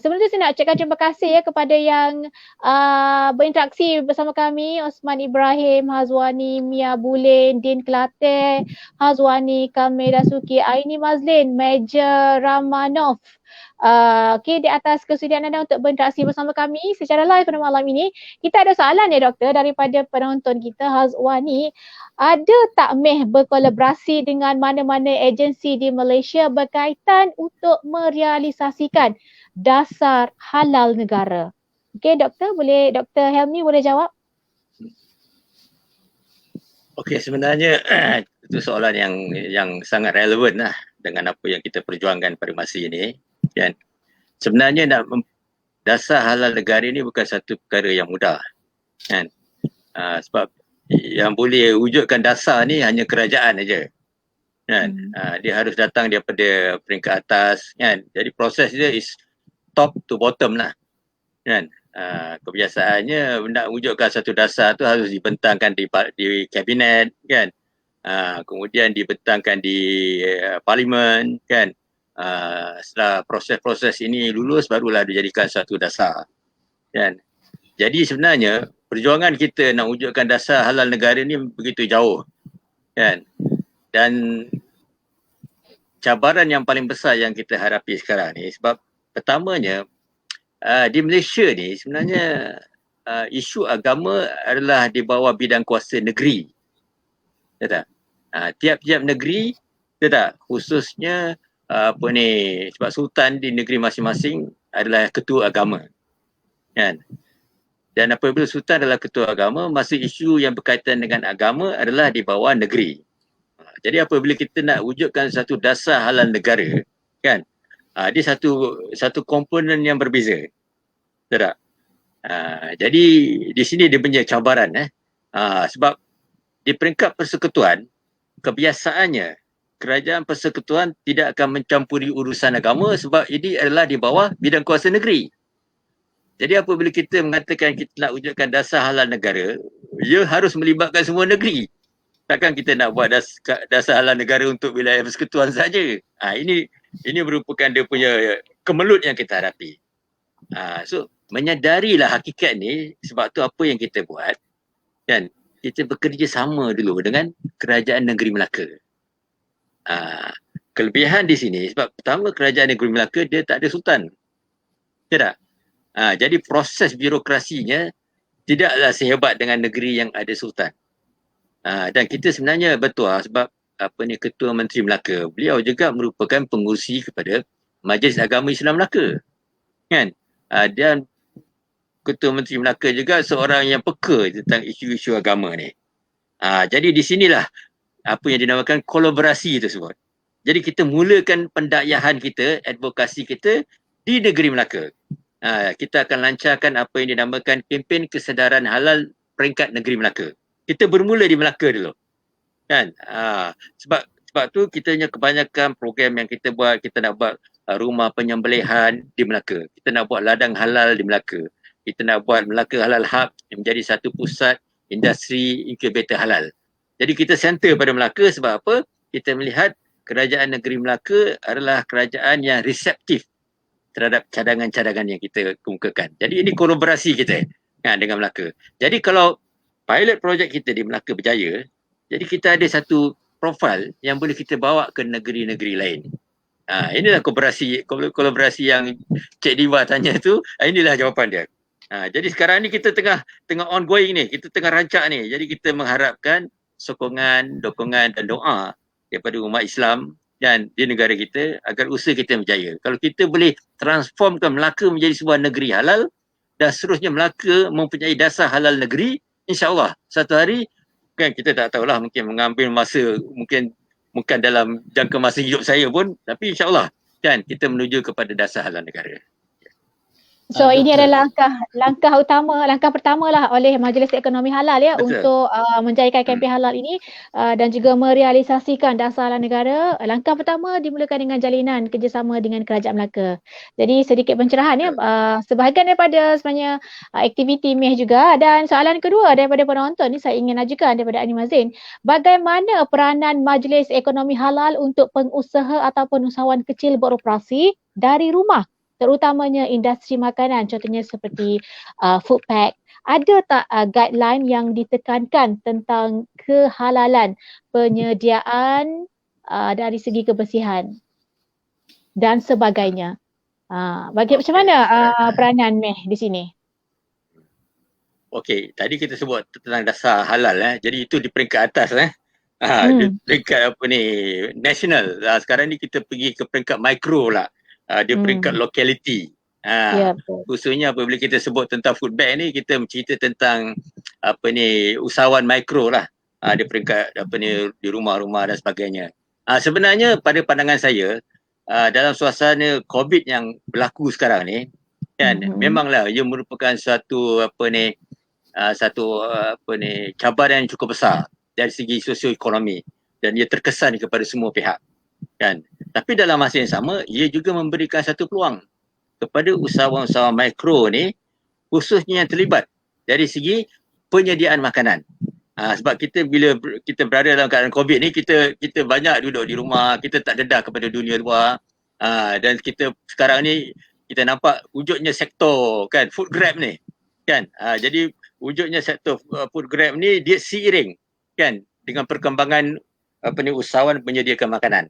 sebenarnya saya nak ucapkan terima kasih kepada yang berinteraksi bersama kami. Osman Ibrahim, Hazwani, Mia Bulin, Din Kelate, Hazwani, Kamil Dasuki, Aini Mazlin, Major Ramanov. Okey, di atas kesudian anda untuk berinteraksi bersama kami secara live pada malam ini. Kita ada soalan doktor daripada penonton kita, Hazwani. Ada tak Meh berkolaborasi dengan mana-mana agensi di Malaysia berkaitan untuk merealisasikan dasar halal negara? Okey doktor, Dr. Helmi boleh jawab?
Okey, sebenarnya itu soalan yang sangat relevan lah dengan apa yang kita perjuangkan pada masa ini. Kan? Sebenarnya dasar halal negara ini bukan satu perkara yang mudah. Kan? Sebab yang boleh wujudkan dasar ni hanya kerajaan saja. Kan? Dia harus datang daripada peringkat atas. Kan? Jadi proses dia is top to bottom lah. Kan? Kebiasaannya nak wujudkan satu dasar tu harus dibentangkan di kabinet. Kan? Kemudian dibentangkan di parlimen. Kan? Setelah proses-proses ini lulus, barulah dijadikan satu dasar. Kan? Jadi sebenarnya perjuangan kita nak wujudkan dasar halal negara ni begitu jauh. Kan? Dan cabaran yang paling besar yang kita hadapi sekarang ni, sebab pertamanya di Malaysia ni sebenarnya isu agama adalah di bawah bidang kuasa negeri. Tiap-tiap negeri, khususnya sebab sultan di negeri masing-masing adalah ketua agama. Kan? Dan apabila sultan adalah ketua agama, masa isu yang berkaitan dengan agama adalah di bawah negeri. Jadi apabila kita nak wujudkan satu dasar halal negara, kan, Dia satu komponen yang berbeza. Betul tak? Jadi di sini dia punya cabaran sebab di peringkat persekutuan kebiasaannya kerajaan persekutuan tidak akan mencampuri urusan agama sebab ini adalah di bawah bidang kuasa negeri. Jadi apabila kita mengatakan kita nak wujudkan dasar halal negara, ia harus melibatkan semua negeri. Takkan kita nak buat dasar halal negara untuk wilayah persekutuan saja. Ini merupakan dia punya kemelut yang kita hadapi. So menyadarilah hakikat ni, sebab tu apa yang kita buat, kan, kita bekerja sama dulu dengan kerajaan negeri Melaka. Kelebihan di sini sebab pertama kerajaan negeri Melaka dia tak ada sultan. Tidak? Jadi proses birokrasinya tidaklah sehebat dengan negeri yang ada sultan. Dan kita sebenarnya betul sebab Ketua Menteri Melaka, beliau juga merupakan pengurusi kepada Majlis Agama Islam Melaka. Kan? Dan Ketua Menteri Melaka juga seorang yang peka tentang isu-isu agama ni. Jadi di sinilah apa yang dinamakan kolaborasi tersebut. Jadi kita mulakan pendakyahan kita, advokasi kita di negeri Melaka. Kita akan lancarkan apa yang dinamakan kempen kesedaran halal peringkat negeri Melaka. Kita bermula di Melaka dulu. Kan? Sebab tu kita punya kebanyakan program yang kita buat, kita nak buat rumah penyembelihan di Melaka. Kita nak buat ladang halal di Melaka. Kita nak buat Melaka Halal Hub yang menjadi satu pusat industri inkubator halal. Jadi kita center pada Melaka sebab apa? Kita melihat kerajaan negeri Melaka adalah kerajaan yang reseptif terhadap cadangan-cadangan yang kita kemukakan. Jadi ini kolaborasi kita dengan Melaka. Jadi kalau pilot project kita di Melaka berjaya, jadi kita ada satu profil yang boleh kita bawa ke negeri-negeri lain. Inilah kolaborasi yang Cik Diva tanya tu, inilah jawapan dia. Jadi sekarang ni kita tengah ongoing ni, kita tengah rancak ni. Jadi kita mengharapkan sokongan, dokongan dan doa daripada umat Islam dan di negara kita agar usaha kita berjaya. Kalau kita boleh transformkan Melaka menjadi sebuah negeri halal dan seterusnya Melaka mempunyai dasar halal negeri, insya-Allah satu hari, kan, kita tak tahulah, mungkin mengambil masa, mungkin bukan dalam jangka masa hidup saya pun, tapi insya-Allah kan kita menuju kepada dasar halal negara.
So ini adalah langkah pertama lah oleh Majlis Ekonomi Halal ya. Betul. Untuk menjayakan kempen halal ini dan juga merealisasikan dasar halal negara. Langkah pertama dimulakan dengan jalinan kerjasama dengan Kerajaan Melaka. Jadi sedikit pencerahan ya, sebahagian daripada sebenarnya aktiviti MEH juga. Dan soalan kedua daripada penonton ni saya ingin ajukan daripada Ani Mazin. Bagaimana peranan Majlis Ekonomi Halal untuk pengusaha ataupun usahawan kecil beroperasi dari rumah, terutamanya industri makanan, contohnya seperti food pack? Ada tak guideline yang ditekankan tentang kehalalan penyediaan dari segi kebersihan dan sebagainya? Macam mana peranan MEH di sini?
Okey, tadi kita sebut tentang dasar halal jadi itu di peringkat atas di peringkat national. Sekarang ni kita pergi ke peringkat mikro lah. Dia peringkat locality. Khususnya apabila kita sebut tentang food bank ni, kita bercerita tentang usahawan mikro lah. Dia peringkat di rumah-rumah dan sebagainya. Sebenarnya pada pandangan saya, dalam suasana COVID yang berlaku sekarang ni, kan, memanglah ia merupakan satu cabaran yang cukup besar dari segi sosioekonomi dan ia terkesan kepada semua pihak. Kan? Tapi dalam masa yang sama, ia juga memberikan satu peluang kepada usahawan-usahawan mikro ni, khususnya yang terlibat dari segi penyediaan makanan. Sebab kita bila kita berada dalam keadaan COVID ni, kita banyak duduk di rumah, kita tak dedah kepada dunia luar. Dan kita sekarang ni kita nampak wujudnya sektor kan food grab ni. Kan? Jadi wujudnya sektor food grab ni dia seiring kan dengan perkembangan usahawan menyediakan makanan.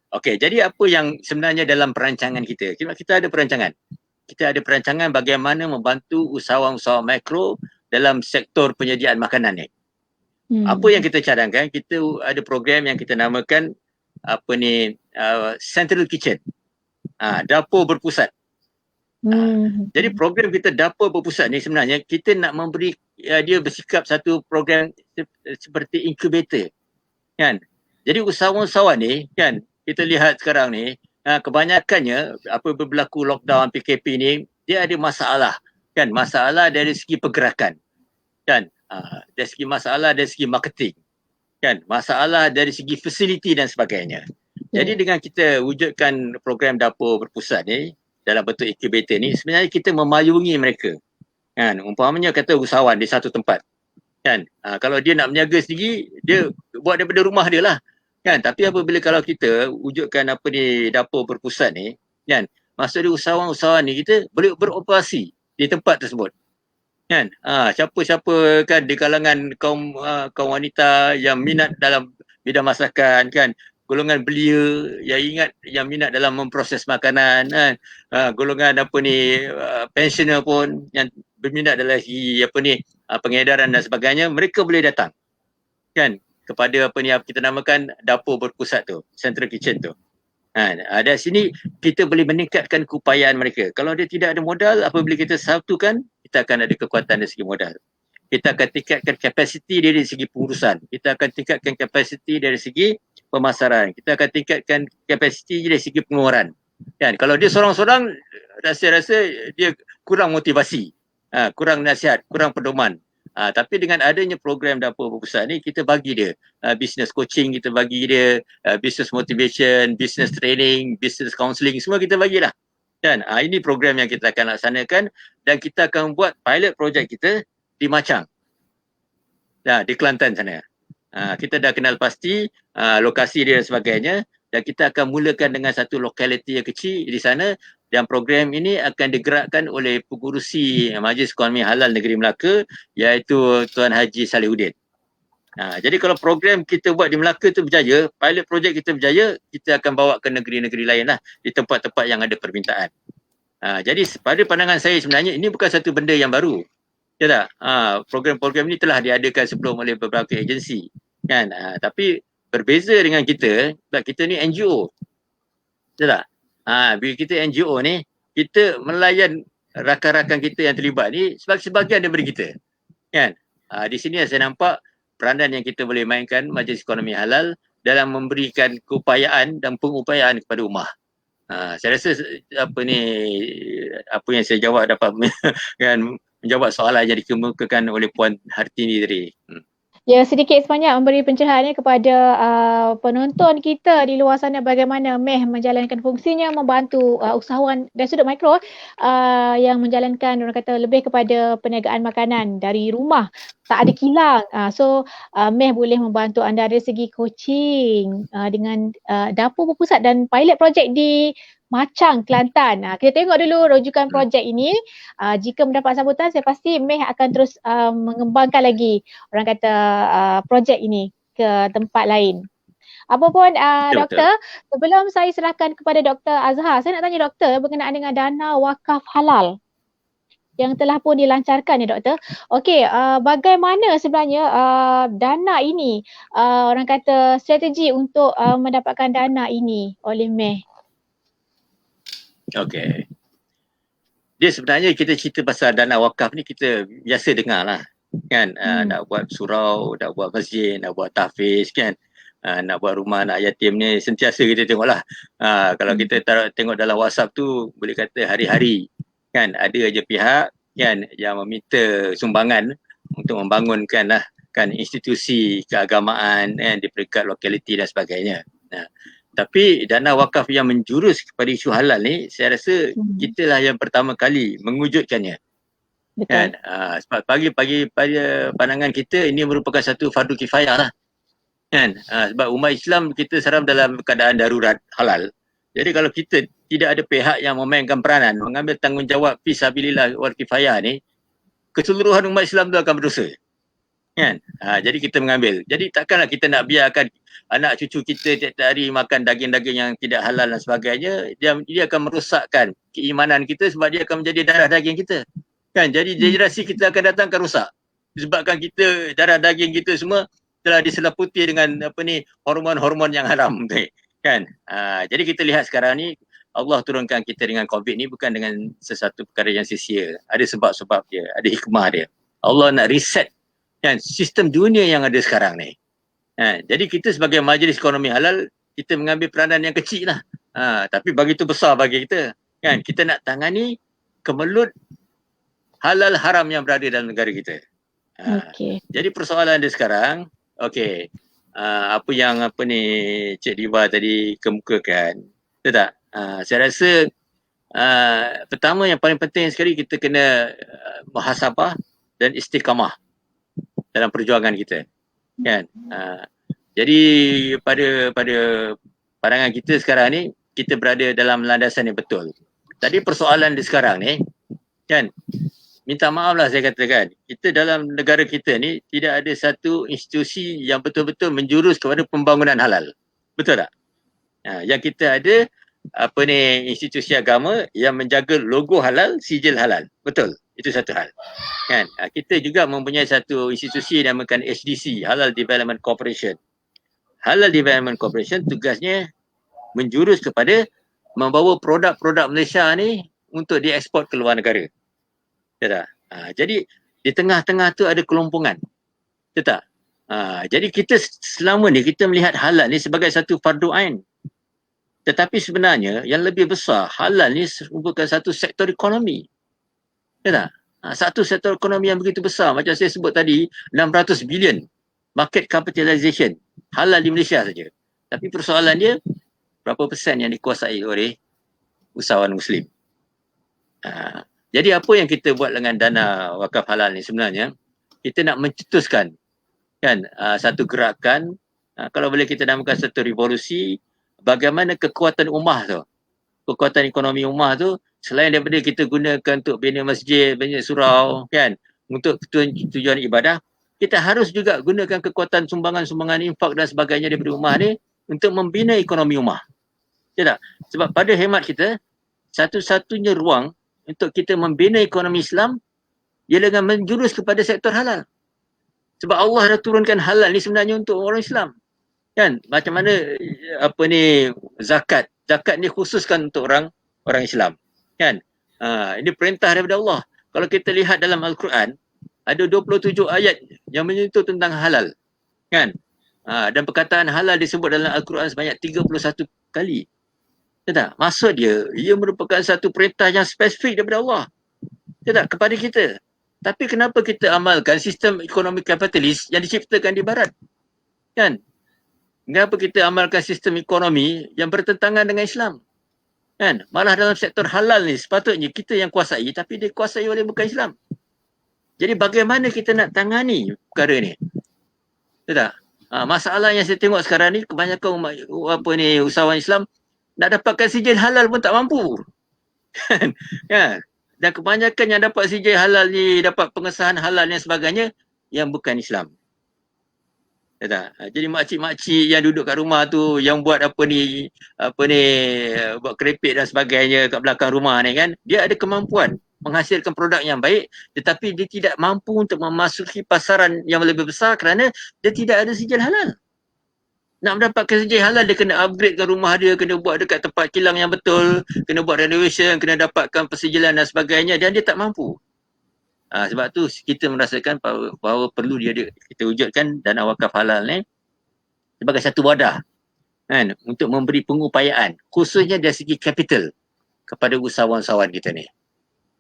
Okey, jadi apa yang sebenarnya dalam perancangan kita? Kita ada perancangan. Kita ada perancangan bagaimana membantu usahawan-usahawan mikro dalam sektor penyediaan makanan ni. Apa yang kita cadangkan? Kita ada program yang kita namakan Central Kitchen. Dapur berpusat. Jadi program kita dapur berpusat ni sebenarnya kita nak memberi dia bersikap satu program seperti inkubator. Kan? Jadi usahawan-usahawan ni kan, kita lihat sekarang ni kebanyakannya apabila berlaku lockdown PKP ni, dia ada masalah kan, masalah dari segi pergerakan kan, dari segi masalah dari segi marketing kan, masalah dari segi fasiliti dan sebagainya. Jadi dengan kita wujudkan program dapur berpusat ni dalam bentuk incubator ni, sebenarnya kita memayungi mereka kan. Umpamanya kata usahawan di satu tempat kan, kalau dia nak berniaga sendiri, dia buat daripada rumah dia lah kan. Tapi apabila kalau kita wujudkan dapur berpusat ni kan, maksud dia usahawan-usahawan ni kita boleh beroperasi di tempat tersebut kan. Siapa-siapa kan di kalangan kaum wanita yang minat dalam bidang masakan kan, golongan belia yang minat dalam memproses makanan kan, golongan pensioner pun yang berminat dalam segi pengedaran dan sebagainya, mereka boleh datang kan kepada kita namakan dapur berpusat tu, central kitchen tu. Dari sini kita boleh meningkatkan keupayaan mereka. Kalau dia tidak ada modal, apabila kita satukan, kita akan ada kekuatan dari segi modal. Kita akan tingkatkan kapasiti dari segi pengurusan. Kita akan tingkatkan kapasiti dari segi pemasaran. Kita akan tingkatkan kapasiti dari segi pengeluaran. Kan? Kalau dia seorang-seorang, rasa-rasa dia kurang motivasi, kurang nasihat, kurang pedoman. Tapi dengan adanya program dapur berpusat ni, kita bagi dia business coaching, kita bagi dia business motivation, business training, business counselling, semua kita bagilah. Kan? Ini program yang kita akan laksanakan, dan kita akan buat pilot project kita di Machang, di Kelantan sana. Kita dah kenal pasti lokasi dia dan sebagainya, dan kita akan mulakan dengan satu lokaliti yang kecil di sana, dan program ini akan digerakkan oleh pengurusi Majlis Ekonomi Halal Negeri Melaka, iaitu Tuan Haji Salihuddin. Jadi kalau program kita buat di Melaka itu berjaya, pilot project kita berjaya, kita akan bawa ke negeri-negeri lain lah, di tempat-tempat yang ada permintaan. Jadi pada pandangan saya sebenarnya ini bukan satu benda yang baru. Ya tak? Program-program ini telah diadakan sebelum oleh beberapa agensi kan. Tapi berbeza dengan kita, sebab kita ni NGO. Ya tak? Bila kita NGO ni, kita melayan rakan-rakan kita yang terlibat ni sebagian daripada kita. Kan? Di sini saya nampak peranan yang kita boleh mainkan Majlis Ekonomi Halal dalam memberikan keupayaan dan pengupayaan kepada ummah. Saya rasa apa yang saya jawab dapat kan menjawab soalan yang dikemukakan oleh Puan Hartini tadi.
Ya, sedikit sebanyak memberi pencerahan kepada penonton kita di luar sana bagaimana MEH menjalankan fungsinya membantu usahawan dari sudut mikro yang menjalankan, orang kata, lebih kepada perniagaan makanan dari rumah, tak ada kilang. So MEH boleh membantu anda dari segi coaching dengan dapur berpusat dan pilot project di Machang, Kelantan. Kita tengok dulu rujukan projek ini. Jika mendapat sambutan, saya pasti MEH akan terus mengembangkan lagi, orang kata, projek ini ke tempat lain. Apapun doktor, sebelum saya serahkan kepada Dr. Azhar, saya nak tanya doktor berkenaan dengan dana wakaf halal yang telah pun dilancarkan ya doktor. Okey, bagaimana sebenarnya dana ini, orang kata strategi untuk mendapatkan dana ini oleh MEH?
Okey. Dia sebenarnya kita cerita pasal dana wakaf ni kita biasa dengar lah kan. Nak buat surau, nak buat masjid, nak buat tahfiz kan. Nak buat rumah anak yatim ni sentiasa kita tengok lah. Kalau kita tengok dalam WhatsApp tu boleh kata hari-hari kan ada aja pihak kan yang meminta sumbangan untuk membangunkan lah kan institusi keagamaan kan di peringkat lokaliti dan sebagainya. Tapi dana wakaf yang menjurus kepada isu halal ni, saya rasa kita lah yang pertama kali mengwujudkannya. Kan? Sebab bagi pada pandangan kita ini merupakan satu fardu kifayah lah. Kan? Sebab umat Islam kita seram dalam keadaan darurat halal. Jadi kalau kita tidak ada pihak yang memainkan peranan, mengambil tanggungjawab fi sabilillah wal kifayah ni, keseluruhan umat Islam tu akan berdosa. Kan? Jadi kita mengambil. Jadi takkanlah kita nak biarkan anak cucu kita tiap hari makan daging-daging yang tidak halal dan sebagainya. Dia akan merosakkan keimanan kita sebab dia akan menjadi darah daging kita. Kan? Jadi generasi kita akan datang akan rosak. Disebabkan kita, darah daging kita semua telah diselaputi dengan hormon-hormon yang haram. Kan? Jadi kita lihat sekarang ni Allah turunkan kita dengan COVID ni bukan dengan sesuatu perkara yang sia-sia. Ada sebab-sebab dia, ada hikmah dia. Allah nak reset kan sistem dunia yang ada sekarang ni. Jadi kita sebagai Majlis Ekonomi Halal kita mengambil peranan yang kecil lah. Tapi begitu besar bagi kita. Kan? Kita nak tangani kemelut halal haram yang berada dalam negara kita. Jadi persoalan dia sekarang, apa yang Cik Diva tadi kemukakan, betul tak? Saya rasa pertama yang paling penting sekali kita kena muhasabah dan istiqamah dalam perjuangan kita. Kan? Jadi pada pandangan kita sekarang ni, kita berada dalam landasan yang betul. Tadi persoalan di sekarang ni, kan, minta maaf lah saya katakan, kita dalam negara kita ni tidak ada satu institusi yang betul-betul menjurus kepada pembangunan halal. Betul tak? Yang kita ada institusi agama yang menjaga logo halal, sijil halal. Betul. Itu satu hal. Kan? Kita juga mempunyai satu institusi yang dinamakan HDC, Halal Development Corporation. Halal Development Corporation tugasnya menjurus kepada membawa produk-produk Malaysia ni untuk dieksport ke luar negara. Betul tak? Jadi di tengah-tengah tu ada kelompongan. Betul tak? Jadi kita selama ni kita melihat halal ni sebagai satu fardu ain. Tetapi sebenarnya yang lebih besar, halal ni merupakan satu sektor ekonomi. Betul tak? Satu sektor ekonomi yang begitu besar, macam saya sebut tadi, 600 bilion market capitalization halal di Malaysia saja. Tapi persoalan dia, berapa persen yang dikuasai oleh usahawan Muslim. Jadi apa yang kita buat dengan dana wakaf halal ni sebenarnya, kita nak mencetuskan kan, satu gerakan, kalau boleh kita namakan satu revolusi, bagaimana kekuatan ummah tu, kekuatan ekonomi ummah tu, selain daripada kita gunakan untuk bina masjid, bina surau, kan, untuk tujuan ibadah, kita harus juga gunakan kekuatan sumbangan-sumbangan infak dan sebagainya daripada ummah ni untuk membina ekonomi ummah. Tak? Sebab pada hemat kita, satu-satunya ruang untuk kita membina ekonomi Islam ialah dengan menjurus kepada sektor halal. Sebab Allah dah turunkan halal ni sebenarnya untuk orang Islam. Kan? Macam mana zakat. Zakat ni khususkan untuk orang Islam. Kan? Ini perintah daripada Allah. Kalau kita lihat dalam Al-Quran, ada 27 ayat yang menyentuh tentang halal. Kan? Dan perkataan halal disebut dalam Al-Quran sebanyak 31 kali. Tak? Maksud dia, ia merupakan satu perintah yang spesifik daripada Allah. Tak? Kepada kita. Tapi kenapa kita amalkan sistem ekonomi kapitalis yang diciptakan di Barat? Kan? Kenapa kita amalkan sistem ekonomi yang bertentangan dengan Islam? Kan? Malah dalam sektor halal ni sepatutnya kita yang kuasai, tapi dikuasai oleh bukan Islam. Jadi bagaimana kita nak tangani perkara ni? Tak? Masalah yang saya tengok sekarang ni, kebanyakan usahawan Islam nak dapatkan sijil halal pun tak mampu. Kan? Dan kebanyakan yang dapat sijil halal ni, dapat pengesahan halal dan sebagainya, yang bukan Islam. Tak? Jadi makcik-makcik yang duduk kat rumah tu, yang buat buat keripik dan sebagainya kat belakang rumah ni kan, dia ada kemampuan menghasilkan produk yang baik, tetapi dia tidak mampu untuk memasuki pasaran yang lebih besar kerana dia tidak ada sijil halal. Nak mendapatkan sijil halal, dia kena upgradekan rumah dia, kena buat dekat tempat kilang yang betul, kena buat renovation, kena dapatkan persijilan dan sebagainya, dan dia tak mampu. Sebab tu kita merasakan bahawa perlu kita wujudkan dana wakaf halal ni sebagai satu wadah kan, untuk memberi pengupayaan, khususnya dari segi capital kepada usahawan-usahawan kita ni.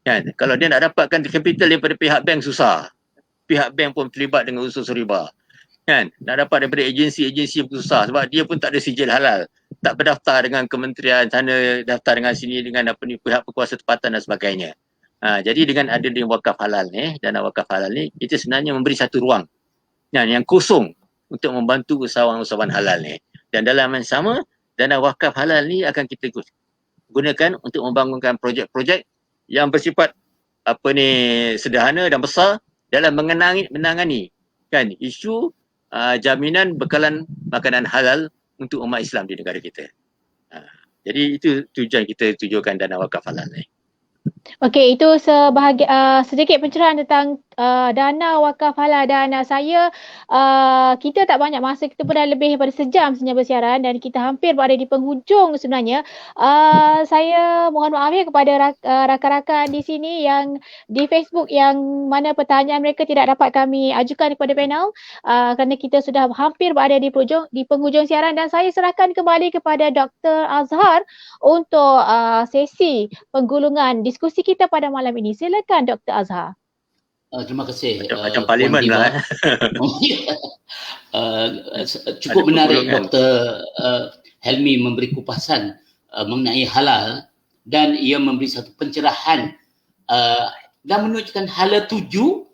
Kan? Kalau dia nak dapatkan capital daripada pihak bank susah. Pihak bank pun terlibat dengan usus riba. Kan? Nak dapat daripada agensi-agensi pun susah sebab dia pun tak ada sijil halal. Tak berdaftar dengan kementerian sana, daftar dengan sini dengan pihak berkuasa tempatan dan sebagainya. Jadi dengan adanya wakaf halal ni, dana wakaf halal ni, kita sebenarnya memberi satu ruang yang kosong untuk membantu usahawan-usahawan halal ni. Dan dalam yang sama, dana wakaf halal ni akan kita gunakan untuk membangunkan projek-projek yang bersifat sederhana dan besar dalam menangani kan isu jaminan bekalan makanan halal untuk umat Islam di negara kita. Jadi itu tujuan kita tujukan dana wakaf halal ni.
Okey, itu sedikit pencerahan tentang dana wakaf halal, dan kita tak banyak masa, kita pun dah lebih daripada sejam sebenarnya bersiaran dan kita hampir berada di penghujung sebenarnya. Saya mohon maaf ya kepada rakan-rakan di sini yang di Facebook yang mana pertanyaan mereka tidak dapat kami ajukan kepada panel kerana kita sudah hampir berada di penghujung siaran, dan saya serahkan kembali kepada Dr. Azhar untuk sesi penggulungan diskusi kita pada malam ini. Silakan Dr. Azhar.
Terima kasih.
Macam parlimen lah.
Cukup menarik Dr. Helmi memberi kupasan mengenai halal, dan ia memberi satu pencerahan dan menunjukkan hala tuju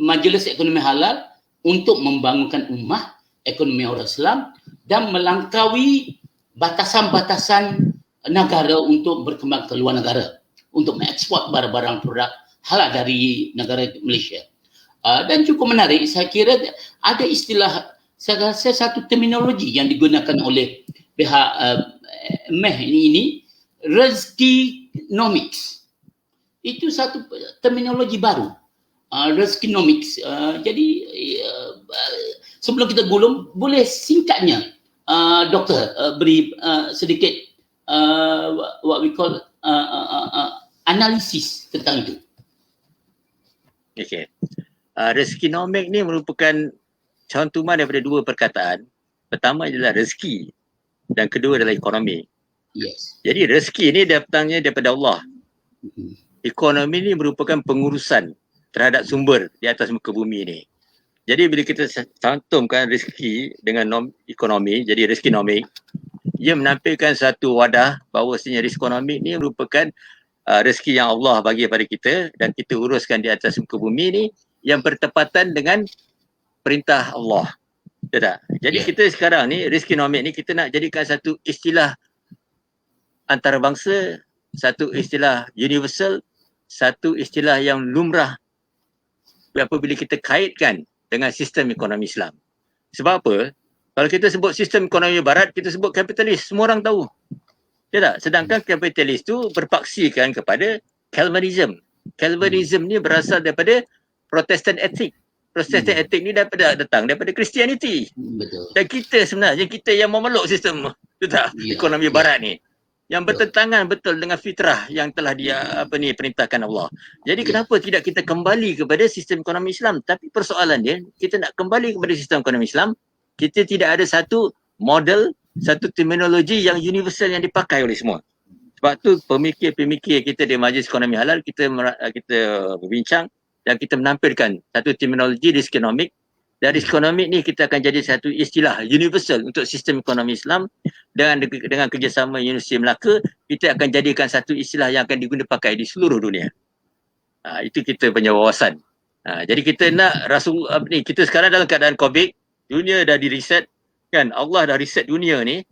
Majlis Ekonomi Halal untuk membangunkan ummah ekonomi orang Islam dan melangkaui batasan-batasan negara untuk berkembang ke luar negara, untuk mengeksport barang-barang produk halal dari negara Malaysia. Dan cukup menarik, saya kira ada istilah, saya rasa satu terminologi yang digunakan oleh pihak MEH ini, reskinomics. Itu satu terminologi baru, reskinomics. Jadi sebelum kita gulung, boleh singkatnya doktor beri sedikit what we call analisis tentang itu.
Okey. Reskinomik ni merupakan cantuman daripada dua perkataan. Pertama adalah rezeki dan kedua adalah ekonomi.
Yes.
Jadi rezeki ni datangnya daripada Allah. Ekonomi ni merupakan pengurusan terhadap sumber di atas muka bumi ni. Jadi bila kita cantumkan rezeki dengan ekonomi, jadi reskinomik, ia menampilkan satu wadah bahawasanya reskinomik ni merupakan rezeki yang Allah bagi pada kita dan kita uruskan di atas muka bumi ni yang bertepatan dengan perintah Allah. Tak? Jadi kita sekarang ni reskinomik ni kita nak jadikan satu istilah antarabangsa, satu istilah universal, satu istilah yang lumrah apabila kita kaitkan dengan sistem ekonomi Islam. Sebab apa? Kalau kita sebut sistem ekonomi barat, kita sebut kapitalis, semua orang tahu. Ya tak? Sedangkan kapitalis tu berpaksikan kepada Calvinism. Calvinism ni berasal daripada Protestant ethic. Protestant ethic ni datang daripada Christianity.
Betul.
Dan kita sebenarnya, kita yang memeluk sistem ekonomi barat ni. Yang bertentangan betul dengan fitrah yang telah perintahkan Allah. Jadi kenapa tidak kita kembali kepada sistem ekonomi Islam? Tapi persoalan dia, kita nak kembali kepada sistem ekonomi Islam, kita tidak ada satu model, satu terminologi yang universal yang dipakai oleh semua. Sebab tu pemikir-pemikir kita di Majlis Ekonomi Halal, kita berbincang dan kita menampilkan satu terminologi reskinomik. Dari reskinomik ni kita akan jadi satu istilah universal untuk sistem ekonomi Islam. Dengan kerjasama Universiti Melaka, kita akan jadikan satu istilah yang akan pakai di seluruh dunia. Itu kita punya wawasan. Jadi kita nak kita sekarang dalam keadaan COVID, dunia dah di-reset kan, Allah dah reset dunia ni.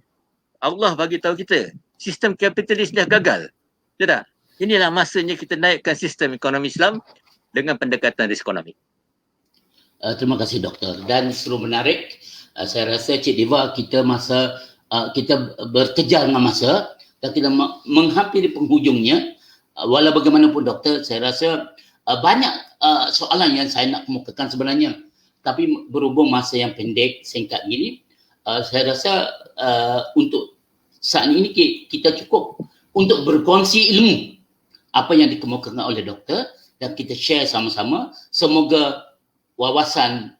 Allah bagi tahu kita sistem kapitalis dah gagal. Tak? Inilah masanya kita naikkan sistem ekonomi Islam dengan pendekatan reskonomi.
Terima kasih doktor, dan selalu menarik. Saya rasa Cik Diva, kita berkejar dengan masa dan kita menghampiri penghujungnya. Walau bagaimanapun doktor, saya rasa banyak soalan yang saya nak kemukakan sebenarnya, tapi berhubung masa yang pendek, singkat gini, saya rasa untuk saat ini kita cukup untuk berkongsi ilmu apa yang dikemukakan oleh doktor dan kita share sama-sama. Semoga wawasan,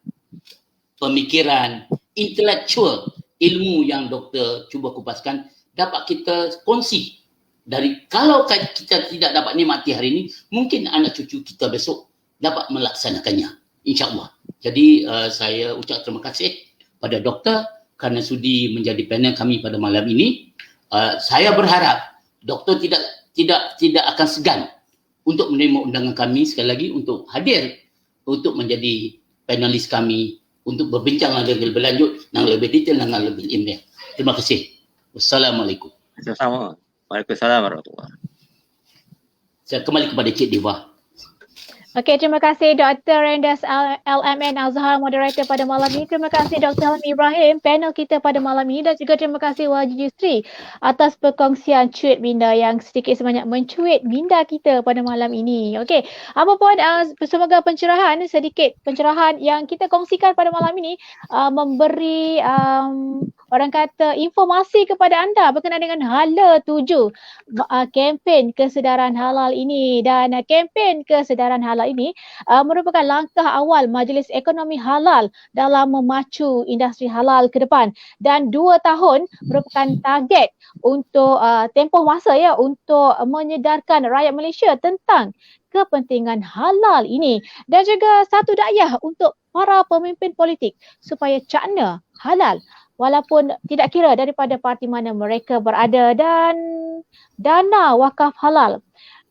pemikiran, intelektual, ilmu yang doktor cuba kupaskan dapat kita kongsi. Kalau kita tidak dapat nikmati hari ini, mungkin anak cucu kita besok dapat melaksanakannya, insya-Allah. Jadi saya ucap terima kasih pada doktor kerana sudi menjadi panel kami pada malam ini. Saya berharap doktor tidak akan segan untuk menerima undangan kami sekali lagi untuk hadir untuk menjadi panelis kami untuk berbincang dengan lebih lanjut, dengan lebih detail, dengan lebih ilmiah. Terima kasih. Wassalamualaikum.
Sama-sama. Waalaikumsalam warahmatullahi.
Saya kembali kepada Cik Diva.
Okey, terima kasih Dr. Rendas LMN Azhar, moderator pada malam ini. Terima kasih Dr. Helmi Ibrahim, panel kita pada malam ini, dan juga terima kasih Wajib Yusri atas perkongsian cuit minda yang sedikit sebanyak mencuit minda kita pada malam ini. Okey, apa pun semoga sedikit pencerahan yang kita kongsikan pada malam ini memberi orang kata informasi kepada anda berkenaan dengan hala 7 kempen kesedaran halal ini. Dan kempen kesedaran halal ini merupakan langkah awal Majlis Ekonomi Halal dalam memacu industri halal ke depan, dan 2 tahun merupakan target untuk tempoh masa untuk menyedarkan rakyat Malaysia tentang kepentingan halal ini, dan juga satu dakwah untuk para pemimpin politik supaya cakna halal walaupun tidak kira daripada parti mana mereka berada. Dan dana wakaf halal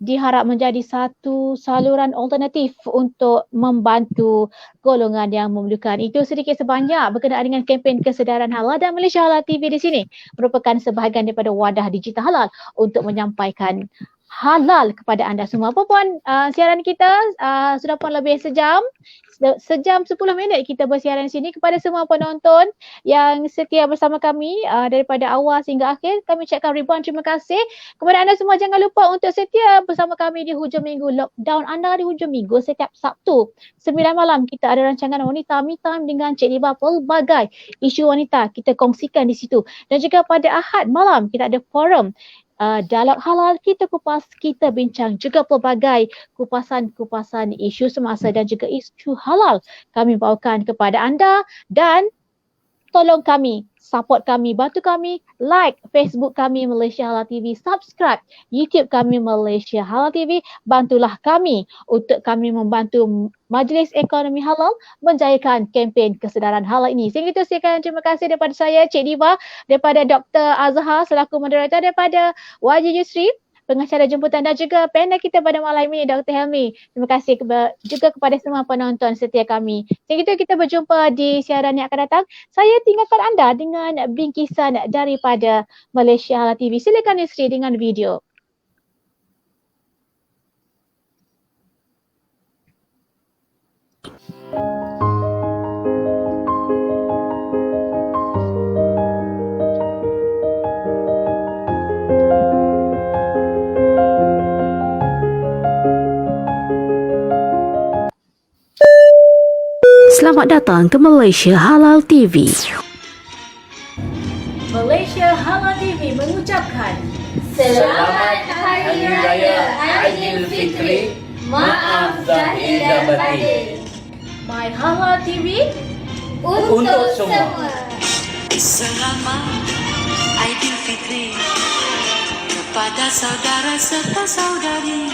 diharap menjadi satu saluran alternatif untuk membantu golongan yang memerlukan. Itu sedikit sebanyak berkenaan dengan kempen kesedaran halal, dan Malaysia Halal TV di sini merupakan sebahagian daripada wadah digital halal untuk menyampaikan halal kepada anda semua. Apa pun siaran kita sudah pun lebih sejam 10 minit kita bersiaran di sini. Kepada semua penonton yang setia bersama kami daripada awal sehingga akhir, kami ucapkan ribuan terima kasih. Kepada anda semua, jangan lupa untuk setia bersama kami di hujung minggu. Lockdown anda di hujung minggu setiap Sabtu 9 malam kita ada rancangan Wanita Me Time dengan Cik Diva. Pelbagai isu wanita kita kongsikan di situ. Dan juga pada Ahad malam kita ada forum dialog halal, kita kupas, kita bincang juga pelbagai kupasan-kupasan isu semasa dan juga isu halal kami bawakan kepada anda. Dan tolong kami, support kami, bantu kami, like Facebook kami Malaysia Halal TV, subscribe YouTube kami Malaysia Halal TV. Bantulah kami untuk kami membantu Majlis Ekonomi Halal menjayakan kempen kesedaran halal ini. Sehingga itu sekian, terima kasih daripada saya Cik Diva, daripada Dr. Azhar selaku moderator, daripada Wajib Yusri pengacara jemputan, dan juga panel kita pada malam ini Dr. Helmi. Terima kasih juga kepada semua penonton setia kami. Sehingga itu kita berjumpa di siaran yang akan datang. Saya tinggalkan anda dengan bingkisan daripada Malaysia Halal TV. Silakan Yusri dengan video.
Selamat datang ke Malaysia Halal TV.
Malaysia Halal TV mengucapkan
Selamat Hari Raya Aidilfitri. Maaf zahir dan batin.
My Halal TV
Untuk semua.
Selamat Aidilfitri kepada saudara serta saudari.